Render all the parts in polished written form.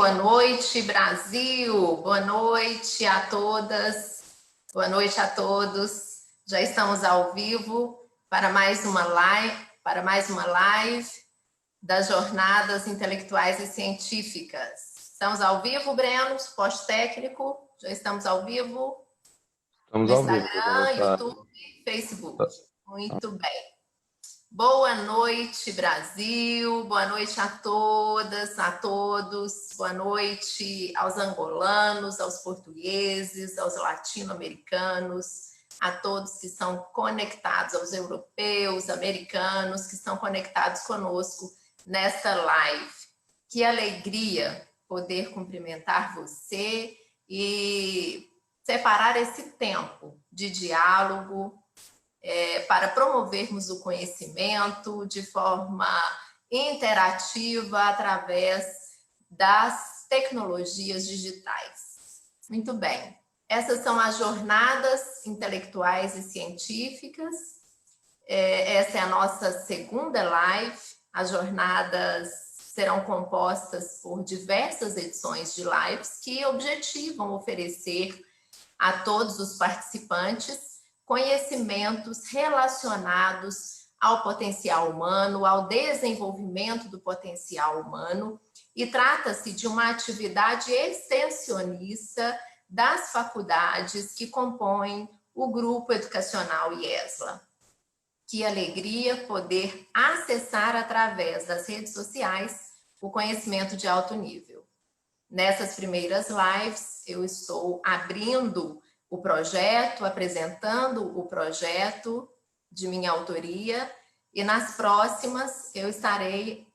boa noite, Brasil, boa noite a todas, boa noite a todos. Já estamos ao vivo para mais uma live das jornadas intelectuais e científicas. Estamos ao vivo, Breno, suporte técnico, já estamos ao vivo. Estamos no ao vivo. Instagram, YouTube, Facebook. Muito bem. Boa noite, Brasil. Boa noite a todas, a todos. Boa noite aos angolanos, aos portugueses, aos latino-americanos, a todos que estão conectados, aos europeus, americanos, que estão conectados conosco nesta live. Que alegria poder cumprimentar você e separar esse tempo de diálogo para promovermos o conhecimento de forma interativa através das tecnologias digitais. Muito bem. Essas são as jornadas intelectuais e científicas. Essa é a nossa segunda live. As jornadas serão compostas por diversas edições de lives que objetivam oferecer a todos os participantes conhecimentos relacionados ao potencial humano, ao desenvolvimento do potencial humano, e trata-se de uma atividade extensionista das faculdades que compõem o Grupo Educacional IESLA. Que alegria poder acessar através das redes sociais o conhecimento de alto nível. Nessas primeiras lives, eu estou abrindo o projeto, apresentando o projeto de minha autoria, e nas próximas eu estarei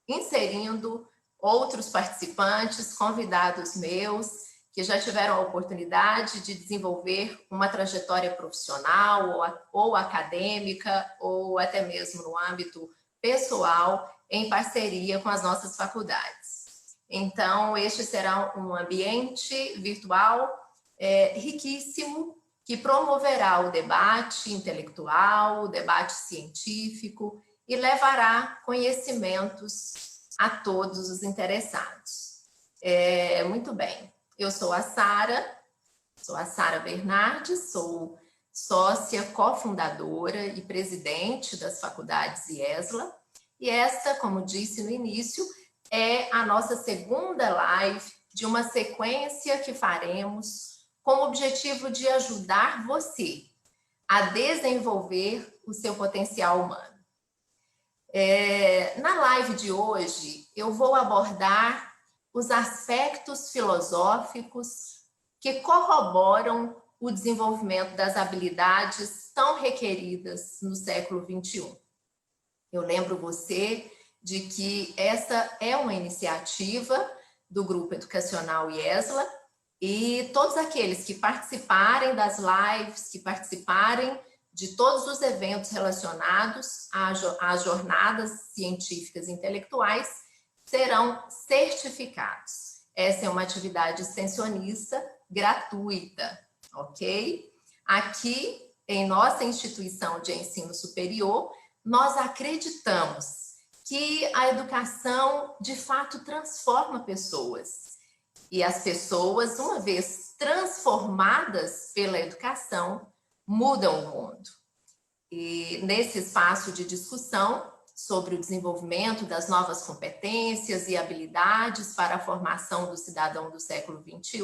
inserindo outros participantes, convidados meus, que já tiveram a oportunidade de desenvolver uma trajetória profissional ou acadêmica, ou até mesmo no âmbito pessoal, em parceria com as nossas faculdades. Então, este será um ambiente virtual riquíssimo, que promoverá o debate intelectual, o debate científico e levará conhecimentos a todos os interessados. Muito bem, eu sou a Sara Bernardes, sou sócia, cofundadora e presidente das faculdades IESLA, e esta, como disse no início, é a nossa segunda live de uma sequência que faremos com o objetivo de ajudar você a desenvolver o seu potencial humano. Na live de hoje, eu vou abordar os aspectos filosóficos que corroboram o desenvolvimento das habilidades tão requeridas no século XXI. Eu lembro você de que essa é uma iniciativa do Grupo Educacional IESLA, e todos aqueles que participarem das lives, que participarem de todos os eventos relacionados às jornadas científicas e intelectuais, serão certificados. Essa é uma atividade extensionista gratuita, ok? Aqui, em nossa instituição de ensino superior, nós acreditamos que a educação, de fato, transforma pessoas. E as pessoas, uma vez transformadas pela educação, mudam o mundo. E nesse espaço de discussão sobre o desenvolvimento das novas competências e habilidades para a formação do cidadão do século XXI,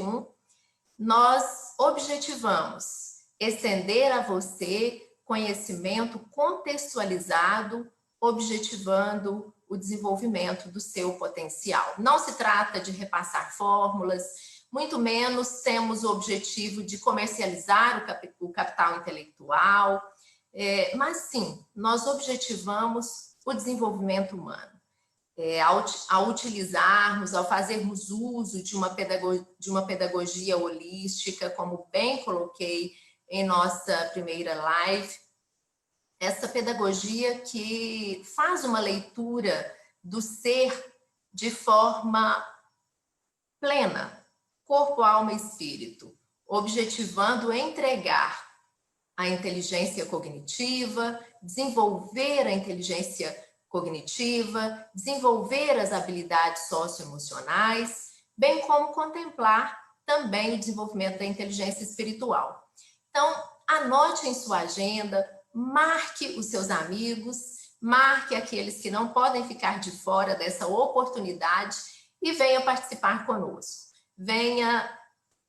nós objetivamos estender a você conhecimento contextualizado, objetivando o desenvolvimento do seu potencial. Não se trata de repassar fórmulas, muito menos temos o objetivo de comercializar o capital intelectual, mas sim, nós objetivamos o desenvolvimento humano. Ao utilizarmos, ao fazermos uso de uma pedagogia holística, como bem coloquei em nossa primeira live, essa pedagogia que faz uma leitura do ser de forma plena, corpo, alma e espírito, objetivando entregar a inteligência cognitiva, desenvolver a inteligência cognitiva, desenvolver as habilidades socioemocionais, bem como contemplar também o desenvolvimento da inteligência espiritual. Então, anote em sua agenda, marque os seus amigos, marque aqueles que não podem ficar de fora dessa oportunidade e venha participar conosco. Venha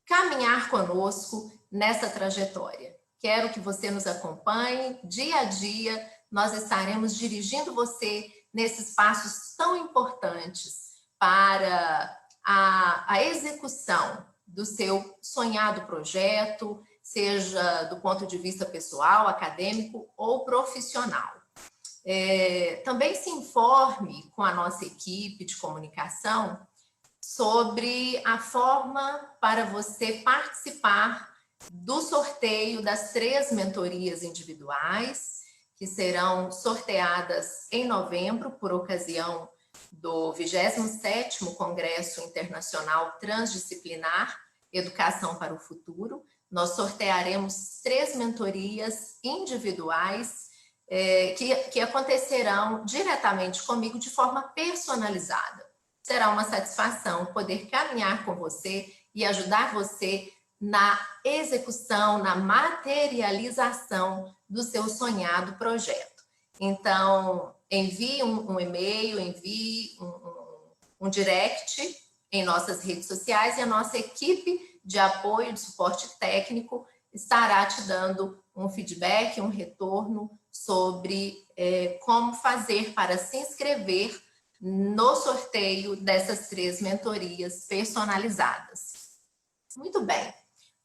caminhar conosco nessa trajetória. Quero que você nos acompanhe dia a dia. Nós estaremos dirigindo você nesses passos tão importantes para a execução do seu sonhado projeto, seja do ponto de vista pessoal, acadêmico ou profissional. Também se informe com a nossa equipe de comunicação sobre a forma para você participar do sorteio das 3 mentorias individuais, que serão sorteadas em novembro, por ocasião do 27º Congresso Internacional Transdisciplinar Educação para o Futuro. Nós sortearemos 3 mentorias individuais que acontecerão diretamente comigo de forma personalizada. Será uma satisfação poder caminhar com você e ajudar você na execução, na materialização do seu sonhado projeto. Então, envie um e-mail, envie um direct em nossas redes sociais e a nossa equipe de apoio, de suporte técnico, estará te dando um feedback, um retorno sobre como fazer para se inscrever no sorteio dessas 3 mentorias personalizadas. Muito bem.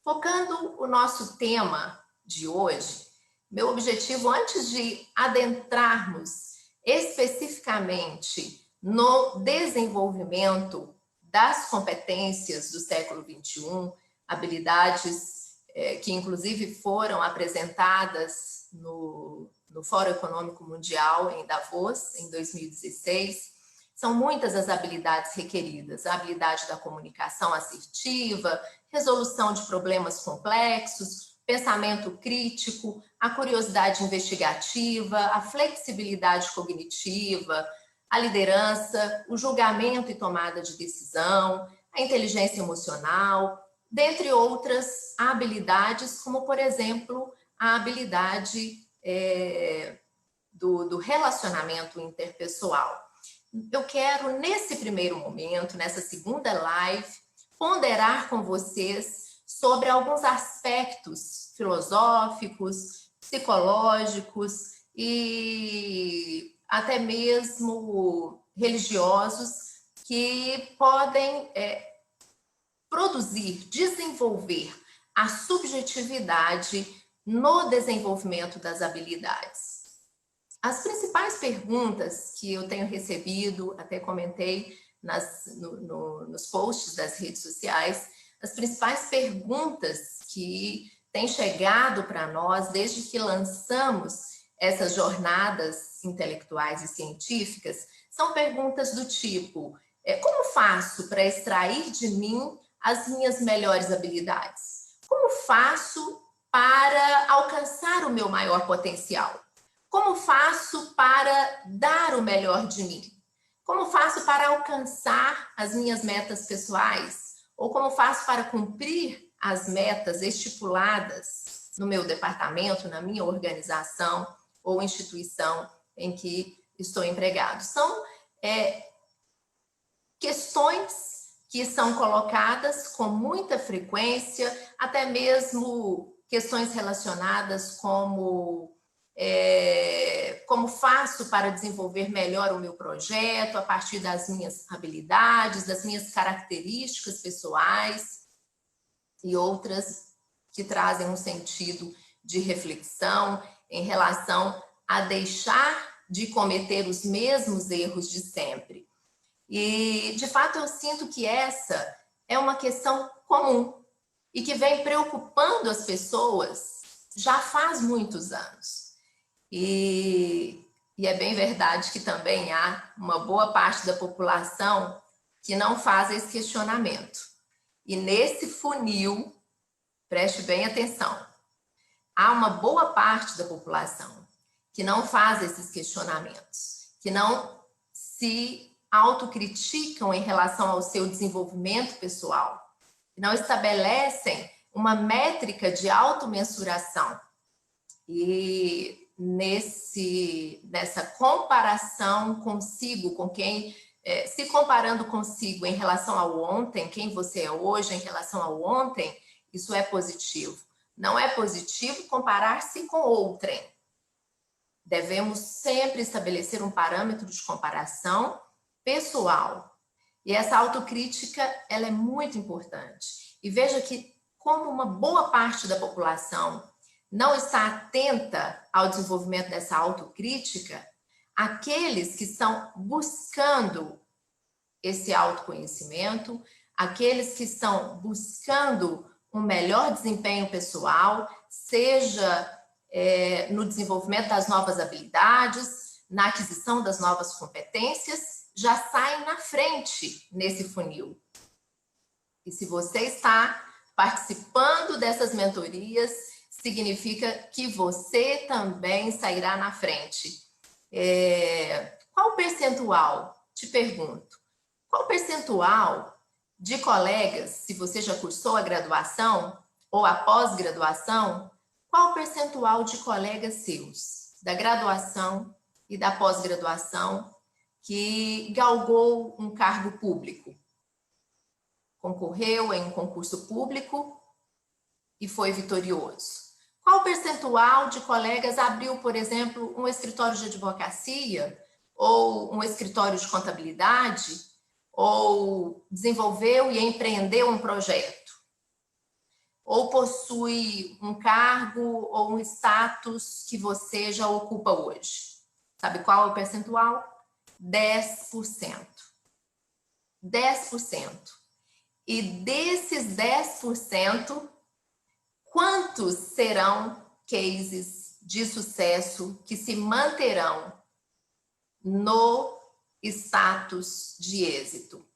Focando o nosso tema de hoje, meu objetivo, antes de adentrarmos especificamente no desenvolvimento das competências do século XXI, habilidades que inclusive foram apresentadas no Fórum Econômico Mundial em Davos, em 2016, são muitas as habilidades requeridas: a habilidade da comunicação assertiva, resolução de problemas complexos, pensamento crítico, a curiosidade investigativa, a flexibilidade cognitiva, a liderança, o julgamento e tomada de decisão, a inteligência emocional, dentre outras habilidades, como, por exemplo, a habilidade do relacionamento interpessoal. Eu quero, nesse primeiro momento, nessa segunda live, ponderar com vocês sobre alguns aspectos filosóficos, psicológicos e até mesmo religiosos que podem produzir, desenvolver a subjetividade no desenvolvimento das habilidades. As principais perguntas que eu tenho recebido, até comentei nos posts das redes sociais, as principais perguntas que têm chegado para nós desde que lançamos essas jornadas intelectuais e científicas são perguntas do tipo: como faço para extrair de mim as minhas melhores habilidades? Como faço para alcançar o meu maior potencial? Como faço para dar o melhor de mim? Como faço para alcançar as minhas metas pessoais? Ou como faço para cumprir as metas estipuladas no meu departamento, na minha organização ou instituição em que estou empregado? São questões que são colocadas com muita frequência, até mesmo questões relacionadas como faço para desenvolver melhor o meu projeto a partir das minhas habilidades, das minhas características pessoais, e outras que trazem um sentido de reflexão em relação a deixar de cometer os mesmos erros de sempre. E, de fato, eu sinto que essa é uma questão comum e que vem preocupando as pessoas já faz muitos anos. E é bem verdade que também há uma boa parte da população que não faz esse questionamento. E nesse funil, preste bem atenção, há uma boa parte da população que não faz esses questionamentos, que não se autocriticam em relação ao seu desenvolvimento pessoal, não estabelecem uma métrica de automensuração. E nessa comparação consigo, com quem, se comparando consigo em relação ao ontem, quem você é hoje em relação ao ontem, isso é positivo. Não é positivo comparar-se com outrem. Devemos sempre estabelecer um parâmetro de comparação pessoal. E essa autocrítica, ela é muito importante. E veja que, como uma boa parte da população não está atenta ao desenvolvimento dessa autocrítica, aqueles que estão buscando esse autoconhecimento, aqueles que estão buscando um melhor desempenho pessoal, seja no desenvolvimento das novas habilidades, na aquisição das novas competências, já saem na frente nesse funil. E se você está participando dessas mentorias, significa que você também sairá na frente. Qual percentual, te pergunto, qual percentual de colegas, se você já cursou a graduação ou a pós-graduação, qual percentual de colegas seus, da graduação e da pós-graduação, que galgou um cargo público? Concorreu em um concurso público e foi vitorioso? Qual percentual de colegas abriu, por exemplo, um escritório de advocacia ou um escritório de contabilidade ou desenvolveu e empreendeu um projeto? Ou possui um cargo ou um status que você já ocupa hoje? Sabe qual é o percentual? 10%. 10%. E desses 10%, quantos serão cases de sucesso que se manterão no status de êxito?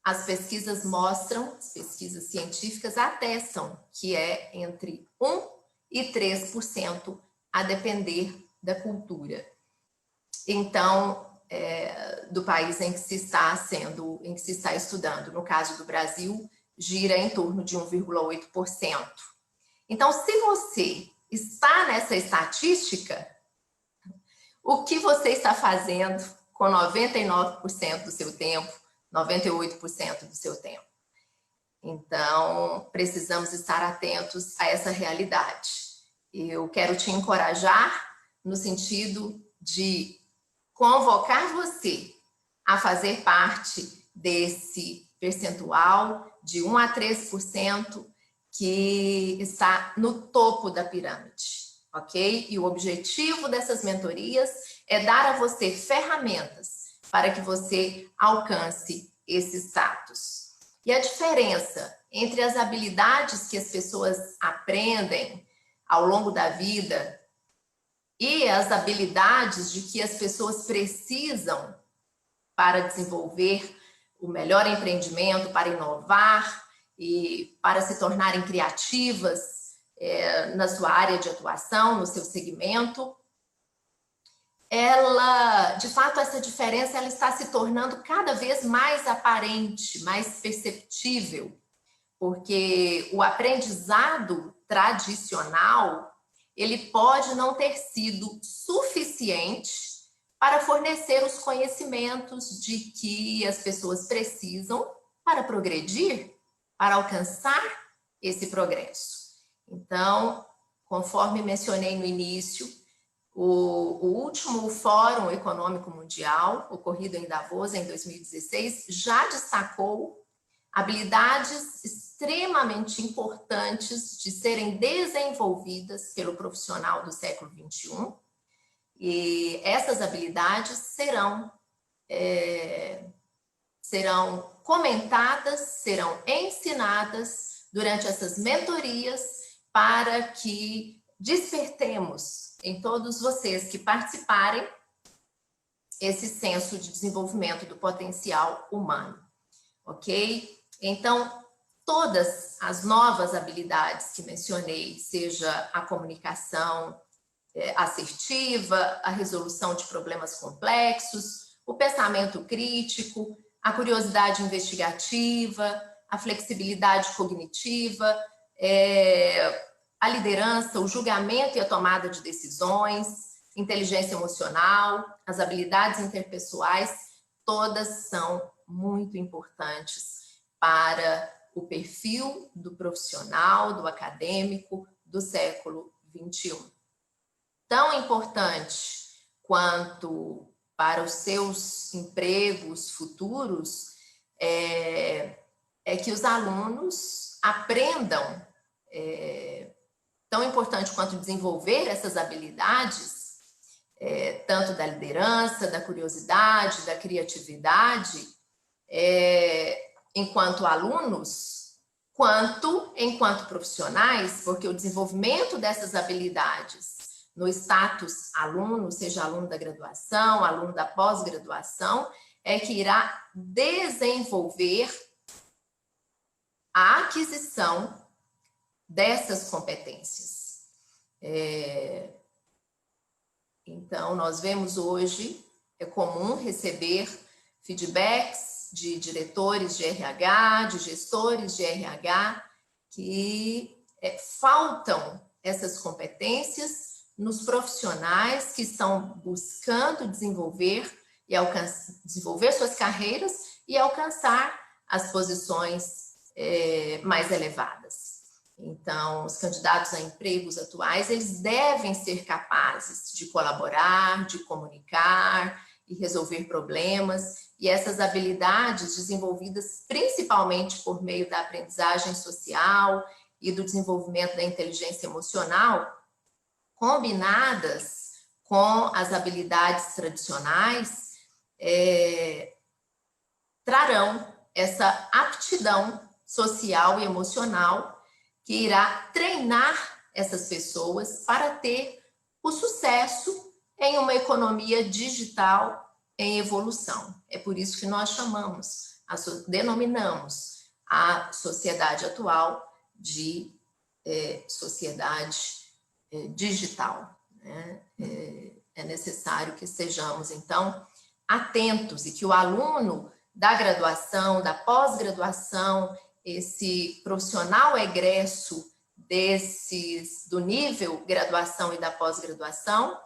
As pesquisas mostram, as pesquisas científicas atestam que é entre 1% e 3%, a depender da cultura. Então, do país em que se está estudando. No caso do Brasil, gira em torno de 1,8%. Então, se você está nessa estatística, o que você está fazendo com 99% do seu tempo, 98% do seu tempo? Então, precisamos estar atentos a essa realidade. Eu quero te encorajar no sentido de convocar você a fazer parte desse percentual de 1 a 3% que está no topo da pirâmide, ok? E o objetivo dessas mentorias é dar a você ferramentas para que você alcance esse status. E a diferença entre as habilidades que as pessoas aprendem ao longo da vida e as habilidades de que as pessoas precisam para desenvolver o melhor empreendimento, para inovar e para se tornarem criativas na sua área de atuação, no seu segmento, de fato, essa diferença ela está se tornando cada vez mais aparente, mais perceptível, porque o aprendizado tradicional ele pode não ter sido suficiente para fornecer os conhecimentos de que as pessoas precisam para progredir, para alcançar esse progresso. Então, conforme mencionei no início, o último Fórum Econômico Mundial, ocorrido em Davos em 2016, já destacou habilidades extremamente importantes de serem desenvolvidas pelo profissional do século XXI. E essas habilidades serão comentadas, serão ensinadas durante essas mentorias para que despertemos em todos vocês que participarem esse senso de desenvolvimento do potencial humano, ok? Então, todas as novas habilidades que mencionei, seja a comunicação assertiva, a resolução de problemas complexos, o pensamento crítico, a curiosidade investigativa, a flexibilidade cognitiva, a liderança, o julgamento e a tomada de decisões, inteligência emocional, as habilidades interpessoais, todas são muito importantes para o perfil do profissional, do acadêmico do século XXI. Tão importante quanto para os seus empregos futuros é que os alunos aprendam, tão importante quanto desenvolver essas habilidades, tanto da liderança, da curiosidade, da criatividade, enquanto alunos, quanto enquanto profissionais, porque o desenvolvimento dessas habilidades no status aluno, seja aluno da graduação, aluno da pós-graduação, é que irá desenvolver a aquisição dessas competências. Então, nós vemos hoje, é comum receber feedbacks de diretores de RH, de gestores de RH, que faltam essas competências nos profissionais que estão buscando desenvolver suas carreiras e alcançar as posições mais elevadas. Então, os candidatos a empregos atuais, eles devem ser capazes de colaborar, de comunicar e resolver problemas, e essas habilidades desenvolvidas principalmente por meio da aprendizagem social e do desenvolvimento da inteligência emocional, combinadas com as habilidades tradicionais, trarão essa aptidão social e emocional que irá treinar essas pessoas para ter o sucesso em uma economia digital em evolução. É por isso que nós denominamos a sociedade atual de sociedade digital, né? É necessário que estejamos, então, atentos e que o aluno da graduação, da pós-graduação, esse profissional egresso do nível graduação e da pós-graduação,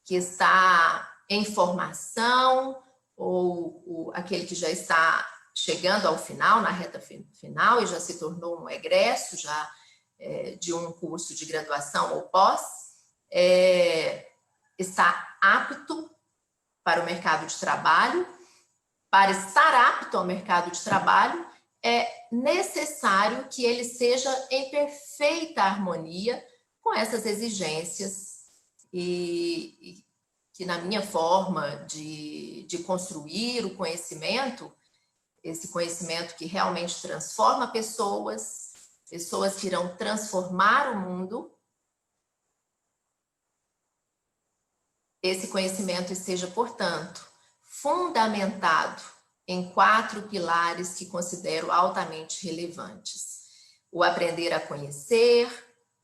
que está em formação, ou aquele que já está chegando ao final, na reta final, e já se tornou um egresso já de um curso de graduação ou pós, está apto para o mercado de trabalho. Para estar apto ao mercado de trabalho, é necessário que ele seja em perfeita harmonia com essas exigências e que, na minha forma de construir o conhecimento, esse conhecimento que realmente transforma pessoas que irão transformar o mundo, esse conhecimento esteja, portanto, fundamentado em 4 pilares que considero altamente relevantes: o aprender a conhecer,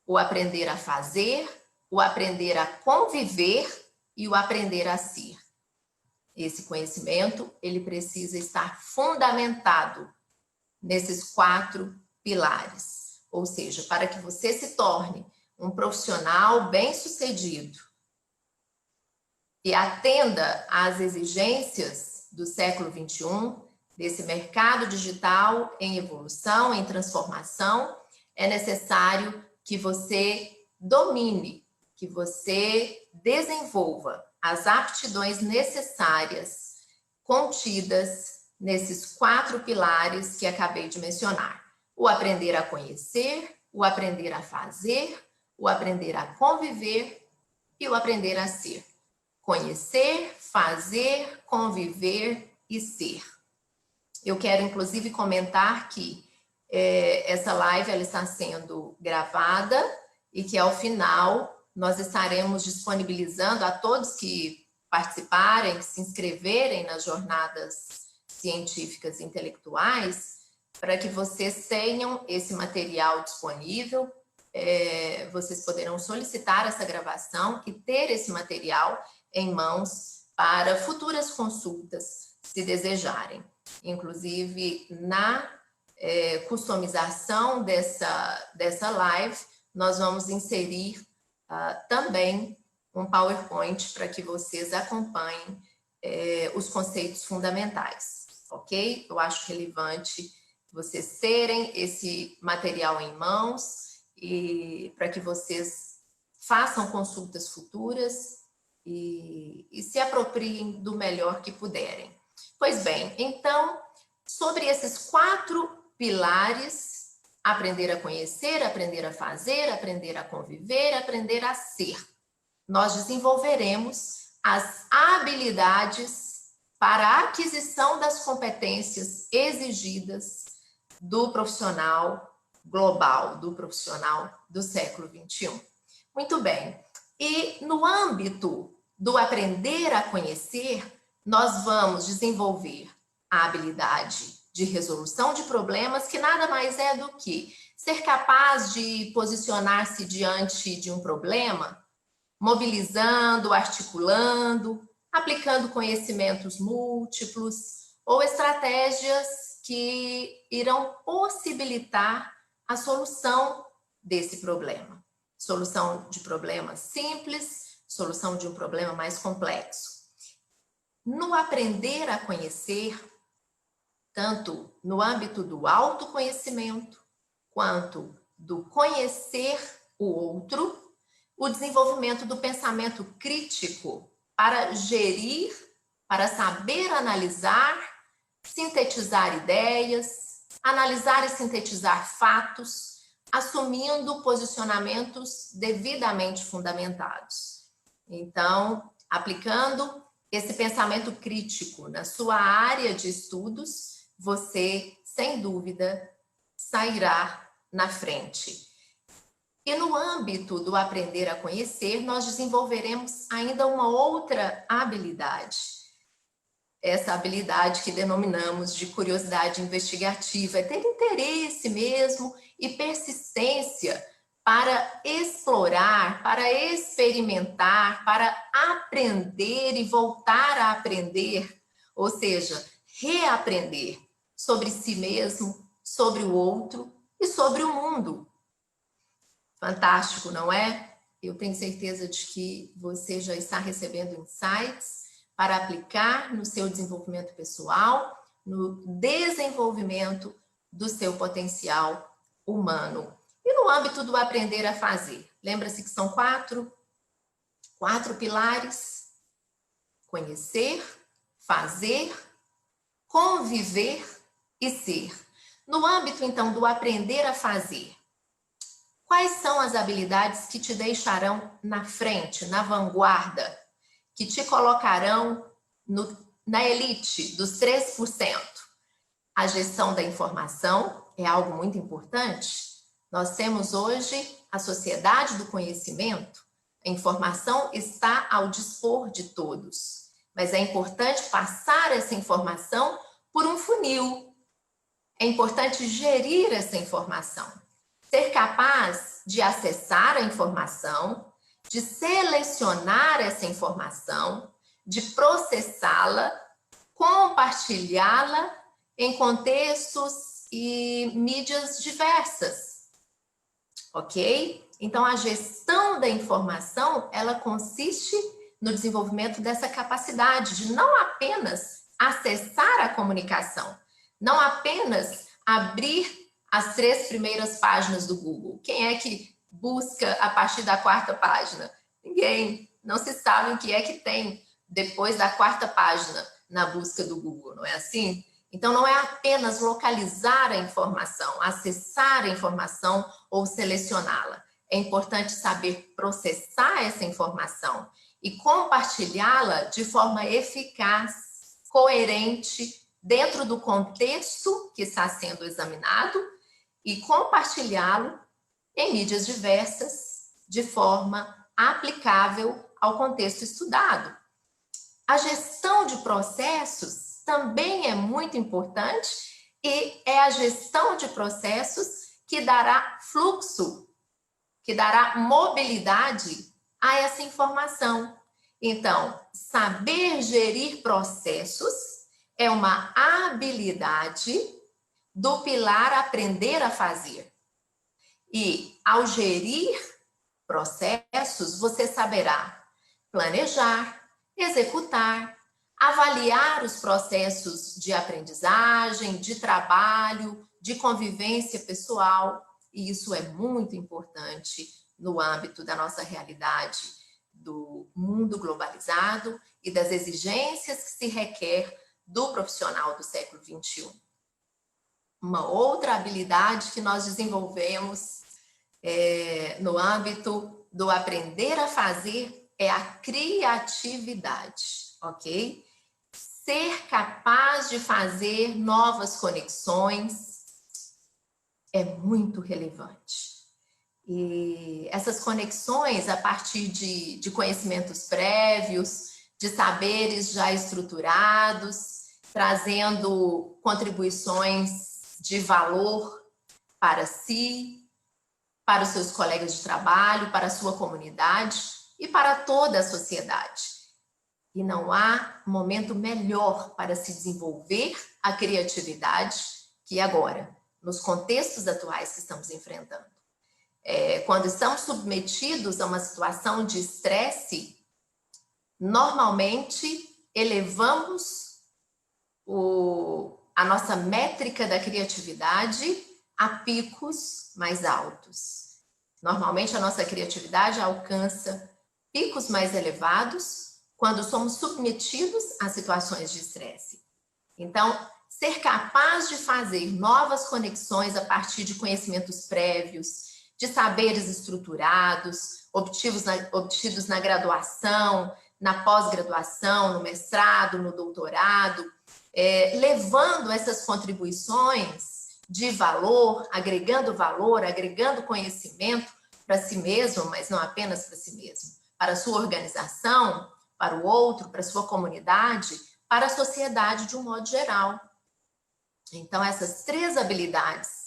o aprender a fazer, o aprender a conviver e o aprender a ser. Esse conhecimento, ele precisa estar fundamentado nesses 4 pilares. Ou seja, para que você se torne um profissional bem-sucedido e atenda às exigências do século XXI, desse mercado digital em evolução, em transformação, é necessário que você domine, que você desenvolva as aptidões necessárias contidas nesses 4 pilares que acabei de mencionar: o aprender a conhecer, o aprender a fazer, o aprender a conviver e o aprender a ser. Conhecer, fazer, conviver e ser. Eu quero, inclusive, comentar que essa live ela está sendo gravada e que, ao final, nós estaremos disponibilizando a todos que participarem, que se inscreverem nas jornadas científicas e intelectuais, para que vocês tenham esse material disponível. Vocês poderão solicitar essa gravação e ter esse material em mãos para futuras consultas, se desejarem. Inclusive, na customização dessa live, nós vamos inserir também um PowerPoint para que vocês acompanhem os conceitos fundamentais, ok? Eu acho relevante vocês terem esse material em mãos e para que vocês façam consultas futuras e se apropriem do melhor que puderem. Pois bem, então, sobre esses 4 pilares, aprender a conhecer, aprender a fazer, aprender a conviver, aprender a ser, nós desenvolveremos as habilidades para a aquisição das competências exigidas do profissional global, do profissional do século XXI. Muito bem. E no âmbito do aprender a conhecer, nós vamos desenvolver a habilidade de resolução de problemas, que nada mais é do que ser capaz de posicionar-se diante de um problema, mobilizando, articulando, aplicando conhecimentos múltiplos ou estratégias que irão possibilitar a solução desse problema. Solução de problemas simples, solução de um problema mais complexo. No aprender a conhecer, tanto no âmbito do autoconhecimento, quanto do conhecer o outro, o desenvolvimento do pensamento crítico para gerir, para saber analisar, sintetizar ideias, analisar e sintetizar fatos, assumindo posicionamentos devidamente fundamentados. Então, aplicando esse pensamento crítico na sua área de estudos, você, sem dúvida, sairá na frente. E no âmbito do aprender a conhecer, nós desenvolveremos ainda uma outra habilidade. Essa habilidade que denominamos de curiosidade investigativa, é ter interesse mesmo e persistência para explorar, para experimentar, para aprender e voltar a aprender, ou seja, reaprender sobre si mesmo, sobre o outro e sobre o mundo. Fantástico, não é? Eu tenho certeza de que você já está recebendo insights para aplicar no seu desenvolvimento pessoal, no desenvolvimento do seu potencial humano. E no âmbito do aprender a fazer? Lembra-se que são 4 pilares: conhecer, fazer, conviver e ser. No âmbito, então, do aprender a fazer, quais são as habilidades que te deixarão na frente, na vanguarda, que te colocarão na elite dos 3%? A gestão da informação é algo muito importante. Nós temos hoje a sociedade do conhecimento. A informação está ao dispor de todos, mas é importante passar essa informação por um funil. É importante gerir essa informação, ser capaz de acessar a informação, de selecionar essa informação, de processá-la, compartilhá-la em contextos e mídias diversas, ok? Então, a gestão da informação, ela consiste no desenvolvimento dessa capacidade de não apenas acessar a comunicação, não apenas abrir as 3 primeiras páginas do Google. Quem é que busca a partir da 4ª página? Ninguém. Não se sabe o que é que tem depois da 4ª página na busca do Google, não é assim? Então, não é apenas localizar a informação, acessar a informação ou selecioná-la. É importante saber processar essa informação e compartilhá-la de forma eficaz, coerente, dentro do contexto que está sendo examinado e compartilhá-lo em mídias diversas de forma aplicável ao contexto estudado. A gestão de processos também é muito importante e é a gestão de processos que dará fluxo, que dará mobilidade a essa informação. Então, saber gerir processos é uma habilidade do pilar aprender a fazer. E ao gerir processos, você saberá planejar, executar, avaliar os processos de aprendizagem, de trabalho, de convivência pessoal, e isso é muito importante no âmbito da nossa realidade do mundo globalizado e das exigências que se requer do profissional do século XXI. Uma outra habilidade que nós desenvolvemos no âmbito do aprender a fazer é a criatividade, ok? Ser capaz de fazer novas conexões é muito relevante. E essas conexões a partir de conhecimentos prévios, de saberes já estruturados, trazendo contribuições de valor para si, para os seus colegas de trabalho, para a sua comunidade e para toda a sociedade. E não há momento melhor para se desenvolver a criatividade que agora, nos contextos atuais que estamos enfrentando. Quando estamos submetidos a uma situação de estresse, normalmente elevamos a nossa métrica da criatividade a picos mais altos. Normalmente a nossa criatividade alcança picos mais elevados quando somos submetidos a situações de estresse. Então, ser capaz de fazer novas conexões a partir de conhecimentos prévios, de saberes estruturados, obtidos na graduação, na pós-graduação, no mestrado, no doutorado, levando essas contribuições de valor, agregando conhecimento para si mesmo, mas não apenas para si mesmo, para a sua organização, para o outro, para a sua comunidade, para a sociedade de um modo geral. Então, essas três habilidades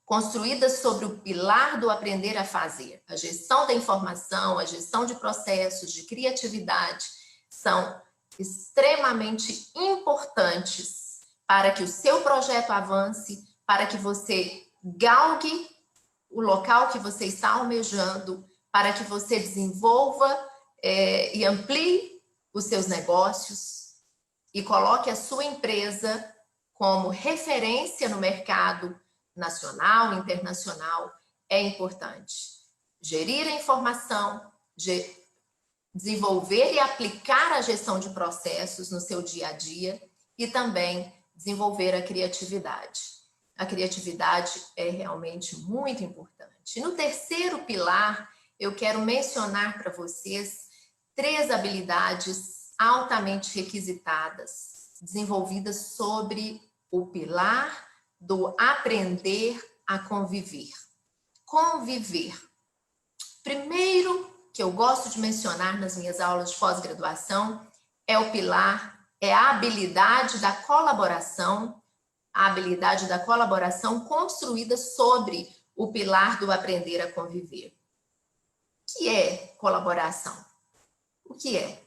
construídas sobre o pilar do aprender a fazer, a gestão da informação, a gestão de processos, de criatividade, são extremamente importantes para que o seu projeto avance, para que você galgue o local que você está almejando, para que você desenvolva e amplie os seus negócios e coloque a sua empresa como referência no mercado nacional, internacional, é importante. Gerir a informação, desenvolver e aplicar a gestão de processos no seu dia a dia e também desenvolver a criatividade. A criatividade é realmente muito importante. E no terceiro pilar, eu quero mencionar para vocês 3 habilidades altamente requisitadas, desenvolvidas sobre o pilar do aprender a conviver. Conviver. Primeiro que eu gosto de mencionar nas minhas aulas de pós-graduação é o pilar, é a habilidade da colaboração, construída sobre o pilar do aprender a conviver. O que é colaboração? O que é?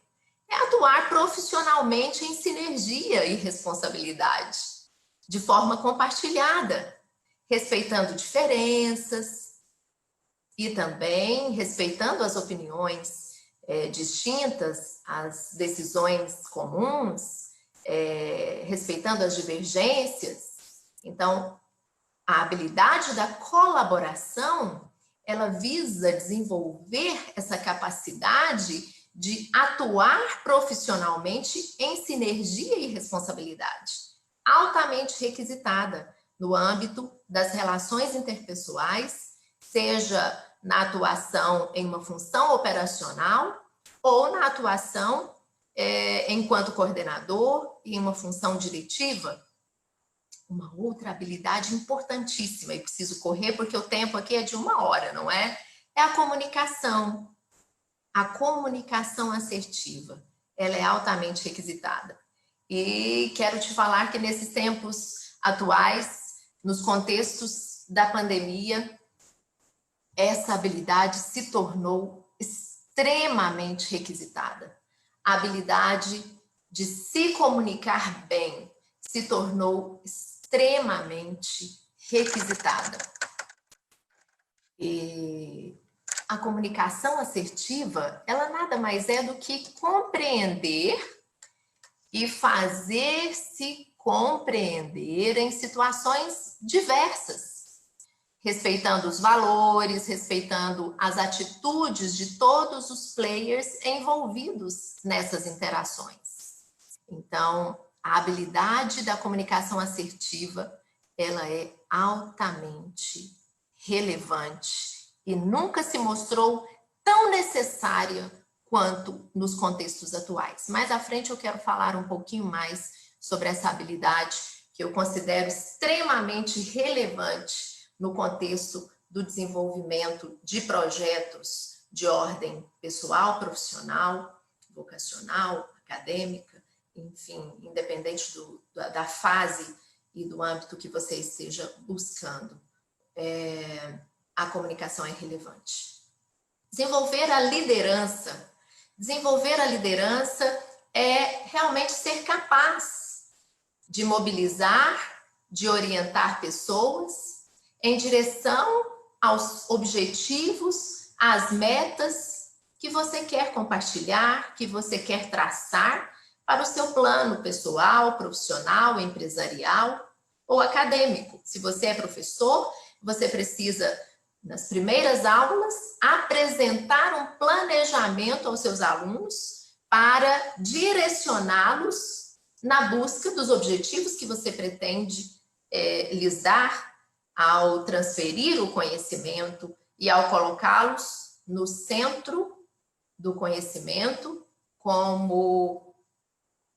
É atuar profissionalmente em sinergia e responsabilidade, de forma compartilhada, respeitando diferenças e também respeitando as opiniões distintas, as decisões comuns, respeitando as divergências. Então, a habilidade da colaboração, ela visa desenvolver essa capacidade de atuar profissionalmente em sinergia e responsabilidade, altamente requisitada no âmbito das relações interpessoais, seja na atuação em uma função operacional ou na atuação enquanto coordenador em uma função diretiva. Uma outra habilidade importantíssima, e preciso correr porque o tempo aqui é de 1 hora, não é? É a comunicação. A comunicação assertiva, ela é altamente requisitada. E quero te falar que nesses tempos atuais, nos contextos da pandemia, essa habilidade se tornou extremamente requisitada. a habilidade de se comunicar bem se tornou extremamente requisitada. E a comunicação assertiva, ela nada mais é do que compreender e fazer-se compreender em situações diversas, respeitando os valores, respeitando as atitudes de todos os players envolvidos nessas interações. Então, a habilidade da comunicação assertiva, ela é altamente relevante e nunca se mostrou tão necessária quanto nos contextos atuais. Mais à frente eu quero falar um pouquinho mais sobre essa habilidade que eu considero extremamente relevante no contexto do desenvolvimento de projetos de ordem pessoal, profissional, vocacional, acadêmica, enfim, independente da fase e do âmbito que você esteja buscando. A comunicação é relevante. Desenvolver a liderança é realmente ser capaz de mobilizar, de orientar pessoas em direção aos objetivos, às metas que você quer compartilhar, que você quer traçar para o seu plano pessoal, profissional, empresarial ou acadêmico. Se você é professor, você precisa, nas primeiras aulas, apresentar um planejamento aos seus alunos para direcioná-los na busca dos objetivos que você pretende lhes dar ao transferir o conhecimento e ao colocá-los no centro do conhecimento como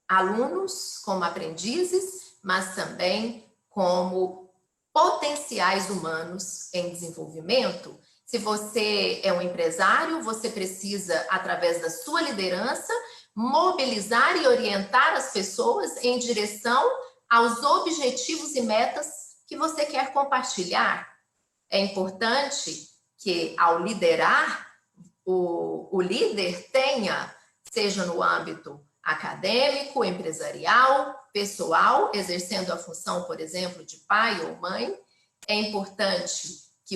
alunos, como aprendizes, mas também como potenciais humanos em desenvolvimento. Se você é um empresário, você precisa, através da sua liderança, mobilizar e orientar as pessoas em direção aos objetivos e metas que você quer compartilhar. É importante que, ao liderar, o líder tenha, seja no âmbito acadêmico, empresarial, pessoal, exercendo a função, por exemplo, de pai ou mãe, é importante que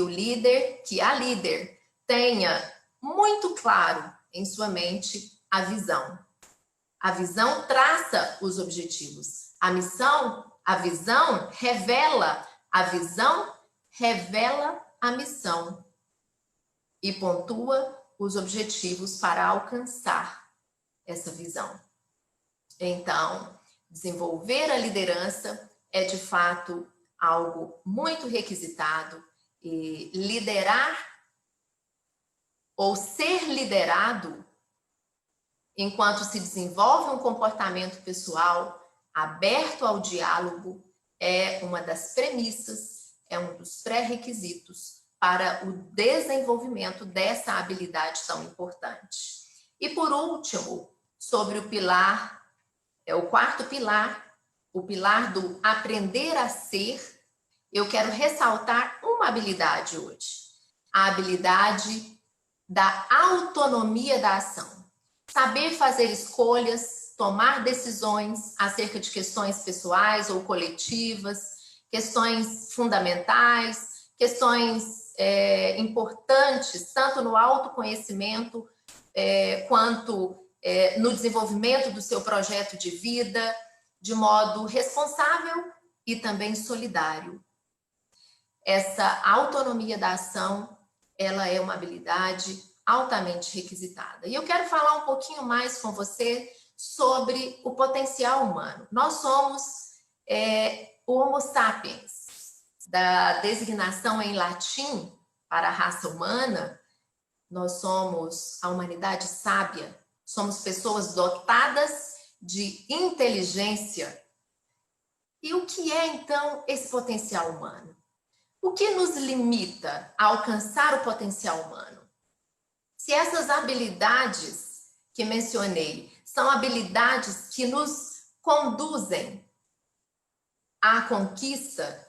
a líder tenha muito claro em sua mente a visão. A visão traça os objetivos. A visão revela a missão e pontua os objetivos para alcançar essa visão. Então, desenvolver a liderança é, de fato, algo muito requisitado, e liderar ou ser liderado enquanto se desenvolve um comportamento pessoal aberto ao diálogo é uma das premissas, é um dos pré-requisitos para o desenvolvimento dessa habilidade tão importante. E, por último, sobre o quarto pilar, o pilar do aprender a ser, eu quero ressaltar uma habilidade hoje, a habilidade da autonomia da ação. Saber fazer escolhas, tomar decisões acerca de questões pessoais ou coletivas, questões fundamentais, questões importantes, tanto no autoconhecimento quanto no desenvolvimento do seu projeto de vida, de modo responsável e também solidário. Essa autonomia da ação, ela é uma habilidade altamente requisitada. E eu quero falar um pouquinho mais com você sobre o potencial humano. Nós somos o Homo sapiens, da designação em latim para a raça humana. Nós somos a humanidade sábia, somos pessoas dotadas de inteligência. E o que é, então, esse potencial humano? O que nos limita a alcançar o potencial humano? Se essas habilidades que mencionei são habilidades que nos conduzem à conquista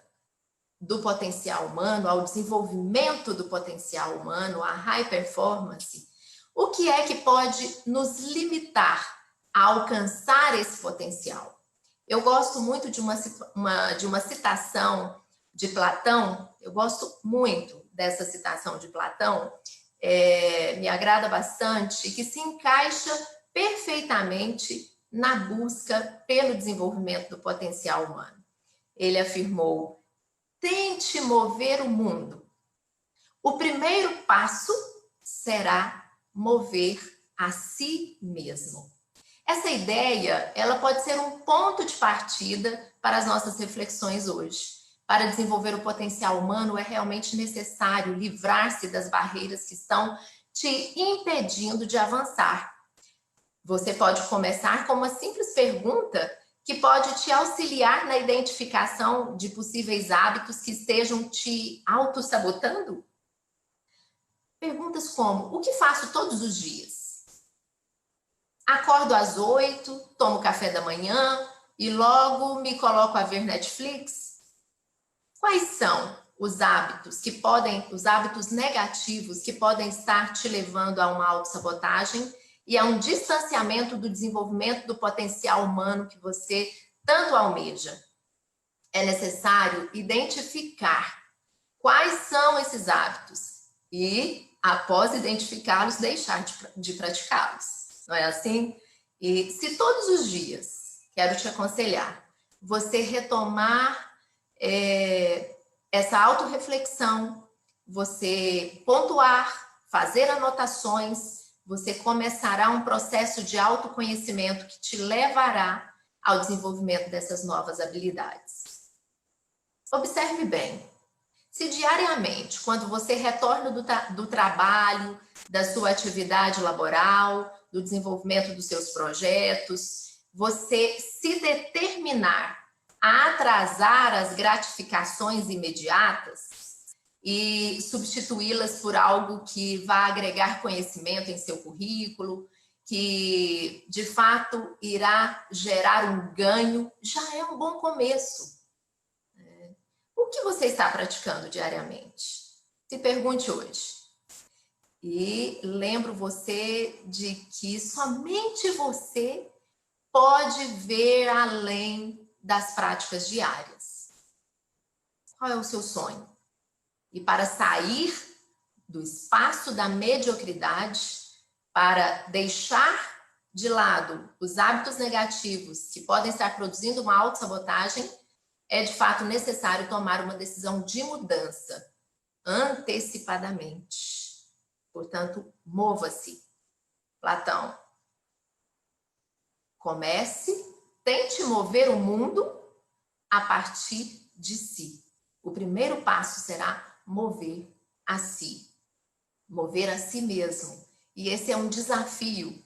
do potencial humano, ao desenvolvimento do potencial humano, à high performance, o que é que pode nos limitar a alcançar esse potencial. Eu gosto muito de uma citação de Platão, eu gosto muito dessa citação de Platão, me agrada bastante, que se encaixa perfeitamente na busca pelo desenvolvimento do potencial humano. Ele afirmou: tente mover o mundo. O primeiro passo será mover a si mesmo. Essa ideia, ela pode ser um ponto de partida para as nossas reflexões hoje. Para desenvolver o potencial humano, é realmente necessário livrar-se das barreiras que estão te impedindo de avançar. Você pode começar com uma simples pergunta que pode te auxiliar na identificação de possíveis hábitos que estejam te autossabotando. Perguntas como: o que faço todos os dias? Acordo às 8, tomo café da manhã e logo me coloco a ver Netflix? Quais são os hábitos negativos que podem estar te levando a uma autossabotagem e a um distanciamento do desenvolvimento do potencial humano que você tanto almeja? É necessário identificar quais são esses hábitos e, após identificá-los, deixar de praticá-los. Não é assim? E se todos os dias, quero te aconselhar, você retomar essa autorreflexão, você pontuar, fazer anotações, você começará um processo de autoconhecimento que te levará ao desenvolvimento dessas novas habilidades. Observe bem, se diariamente, quando você retorna do trabalho, da sua atividade laboral, do desenvolvimento dos seus projetos, você se determinar a atrasar as gratificações imediatas e substituí-las por algo que vá agregar conhecimento em seu currículo, que de fato irá gerar um ganho, já é um bom começo. O que você está praticando diariamente? Se pergunte hoje. E lembro você de que somente você pode ver além das práticas diárias. Qual é o seu sonho? E para sair do espaço da mediocridade, para deixar de lado os hábitos negativos que podem estar produzindo uma autossabotagem, é de fato necessário tomar uma decisão de mudança antecipadamente. Portanto, mova-se. Platão. Tente mover o mundo a partir de si. O primeiro passo será mover a si mesmo. E esse é um desafio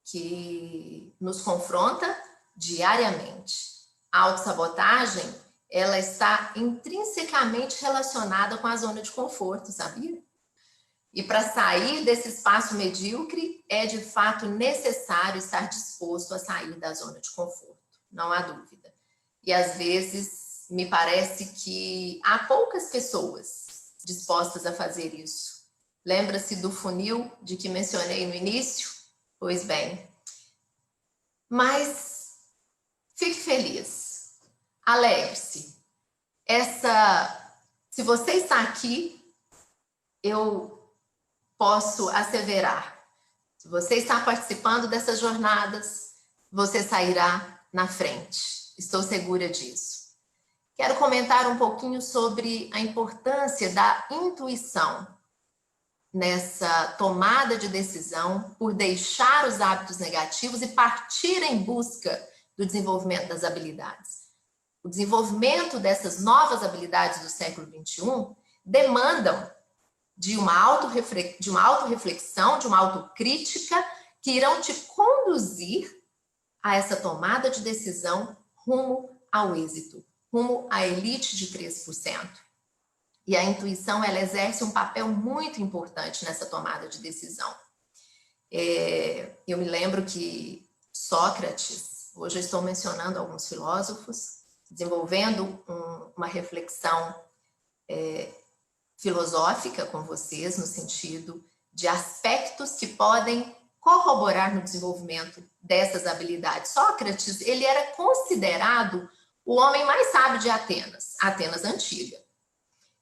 que nos confronta diariamente. A autossabotagem, ela está intrinsecamente relacionada com a zona de conforto, sabia? E para sair desse espaço medíocre, é de fato necessário estar disposto a sair da zona de conforto, não há dúvida. E às vezes me parece que há poucas pessoas dispostas a fazer isso. Lembra-se do funil de que mencionei no início? Pois bem, mas fique feliz, alegre-se. Se você está aqui, eu posso asseverar, se você está participando dessas jornadas, você sairá na frente. Estou segura disso. Quero comentar um pouquinho sobre a importância da intuição nessa tomada de decisão por deixar os hábitos negativos e partir em busca do desenvolvimento das habilidades. O desenvolvimento dessas novas habilidades do século XXI demandam de uma autorreflexão, de uma autocrítica, que irão te conduzir a essa tomada de decisão rumo ao êxito, rumo à elite de 3%. E a intuição, ela exerce um papel muito importante nessa tomada de decisão. Eu me lembro que Sócrates, hoje eu estou mencionando alguns filósofos, desenvolvendo uma reflexão filosófica com vocês, no sentido de aspectos que podem corroborar no desenvolvimento dessas habilidades. Sócrates, ele era considerado o homem mais sábio de Atenas, Atenas antiga.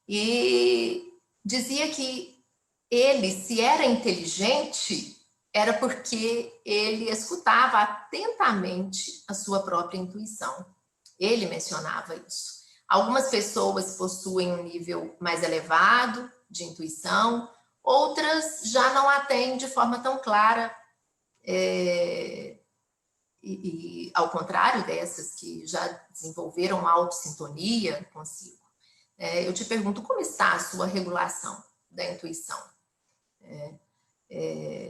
E dizia que ele, se era inteligente, era porque ele escutava atentamente a sua própria intuição. Ele mencionava isso. Algumas pessoas possuem um nível mais elevado de intuição, outras já não a têm de forma tão clara, e ao contrário dessas que já desenvolveram autossintonia consigo. Eu te pergunto, como está a sua regulação da intuição?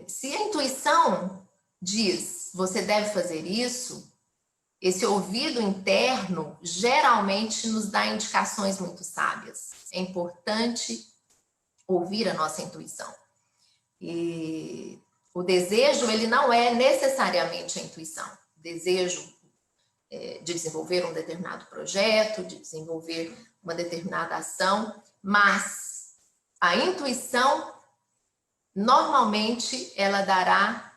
Se a intuição diz, você deve fazer isso, esse ouvido interno geralmente nos dá indicações muito sábias. É importante ouvir a nossa intuição. E o desejo, ele não é necessariamente a intuição. O desejo de desenvolver um determinado projeto, de desenvolver uma determinada ação, mas a intuição, normalmente, ela dará,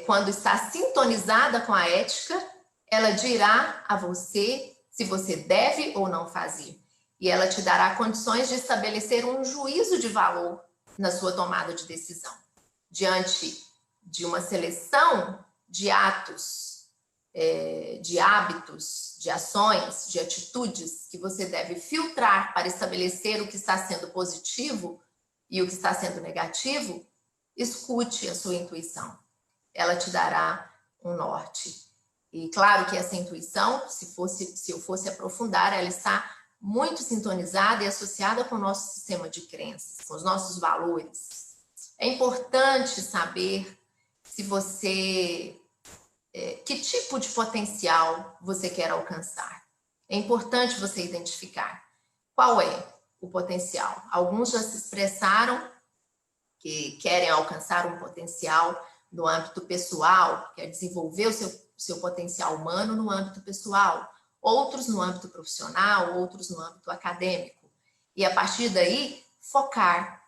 quando está sintonizada com a ética, ela dirá a você se você deve ou não fazer. E ela te dará condições de estabelecer um juízo de valor na sua tomada de decisão. Diante de uma seleção de atos, de hábitos, de ações, de atitudes que você deve filtrar para estabelecer o que está sendo positivo e o que está sendo negativo, escute a sua intuição. Ela te dará um norte. E claro que essa intuição, se eu fosse aprofundar, ela está muito sintonizada e associada com o nosso sistema de crenças, com os nossos valores. É importante saber se você, que tipo de potencial você quer alcançar. É importante você identificar qual é o potencial. Alguns já se expressaram que querem alcançar um potencial no âmbito pessoal, quer desenvolver o seu potencial humano no âmbito pessoal, outros no âmbito profissional, outros no âmbito acadêmico. E a partir daí, focar.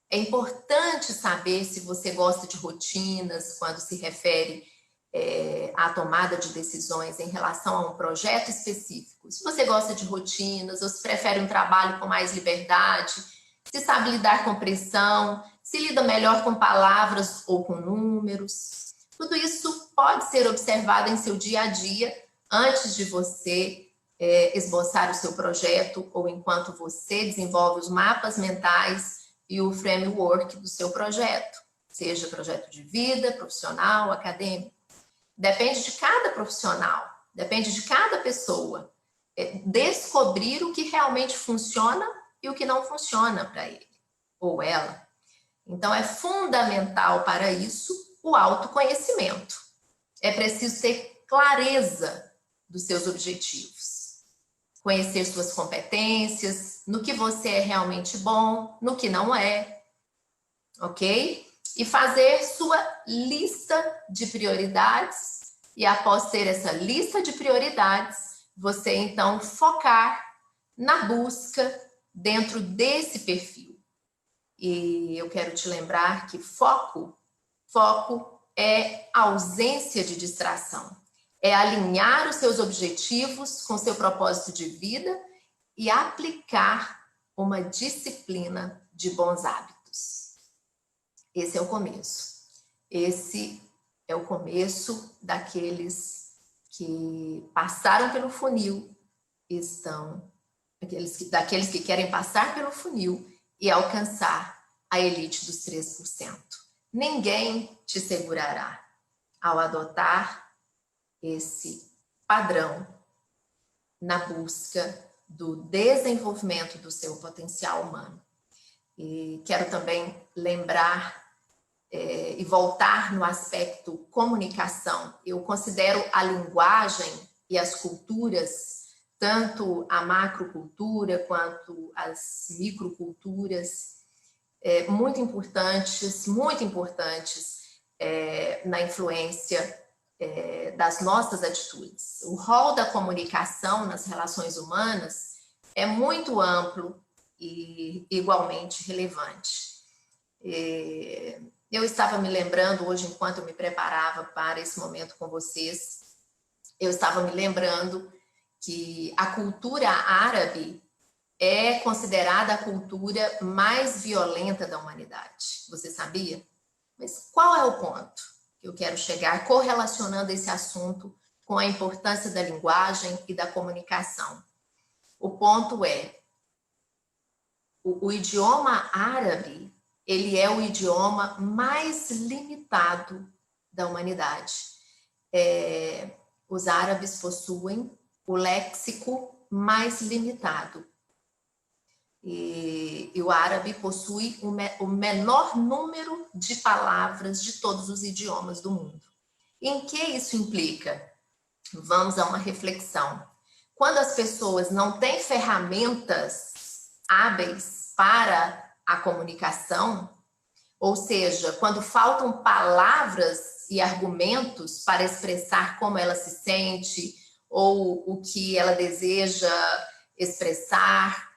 É importante saber se você gosta de rotinas, quando se refere à tomada de decisões em relação a um projeto específico. Se você gosta de rotinas, ou se prefere um trabalho com mais liberdade, se sabe lidar com pressão, se lida melhor com palavras ou com números. Tudo isso pode ser observado em seu dia a dia antes de você esboçar o seu projeto ou enquanto você desenvolve os mapas mentais e o framework do seu projeto, seja projeto de vida, profissional, acadêmico. Depende de cada profissional, depende de cada pessoa descobrir o que realmente funciona e o que não funciona para ele ou ela. Então, é fundamental para isso o autoconhecimento. É preciso ter clareza dos seus objetivos, conhecer suas competências, no que você é realmente bom, no que não é, ok? E fazer sua lista de prioridades, e após ter essa lista de prioridades, você então focar na busca dentro desse perfil. E eu quero te lembrar que foco é ausência de distração. É alinhar os seus objetivos com seu propósito de vida e aplicar uma disciplina de bons hábitos. Esse é o começo. Esse é o começo daqueles que passaram pelo funil, daqueles que querem passar pelo funil e alcançar a elite dos 3%. Ninguém te segurará ao adotar esse padrão na busca do desenvolvimento do seu potencial humano. E quero também lembrar e voltar no aspecto comunicação. Eu considero a linguagem e as culturas, tanto a macrocultura quanto as microculturas, muito importantes na influência das nossas atitudes. O rol da comunicação nas relações humanas é muito amplo e igualmente relevante. eu estava me lembrando hoje, enquanto eu me preparava para esse momento com vocês, eu estava me lembrando que a cultura árabe é considerada a cultura mais violenta da humanidade. Você sabia? Mas qual é o ponto que eu quero chegar correlacionando esse assunto com a importância da linguagem e da comunicação? O ponto é, o idioma árabe, ele é o idioma mais limitado da humanidade. Os árabes possuem o léxico mais limitado. E o árabe possui o menor número de palavras de todos os idiomas do mundo. Em que isso implica? Vamos a uma reflexão. Quando as pessoas não têm ferramentas hábeis para a comunicação, ou seja, quando faltam palavras e argumentos para expressar como ela se sente ou o que ela deseja expressar,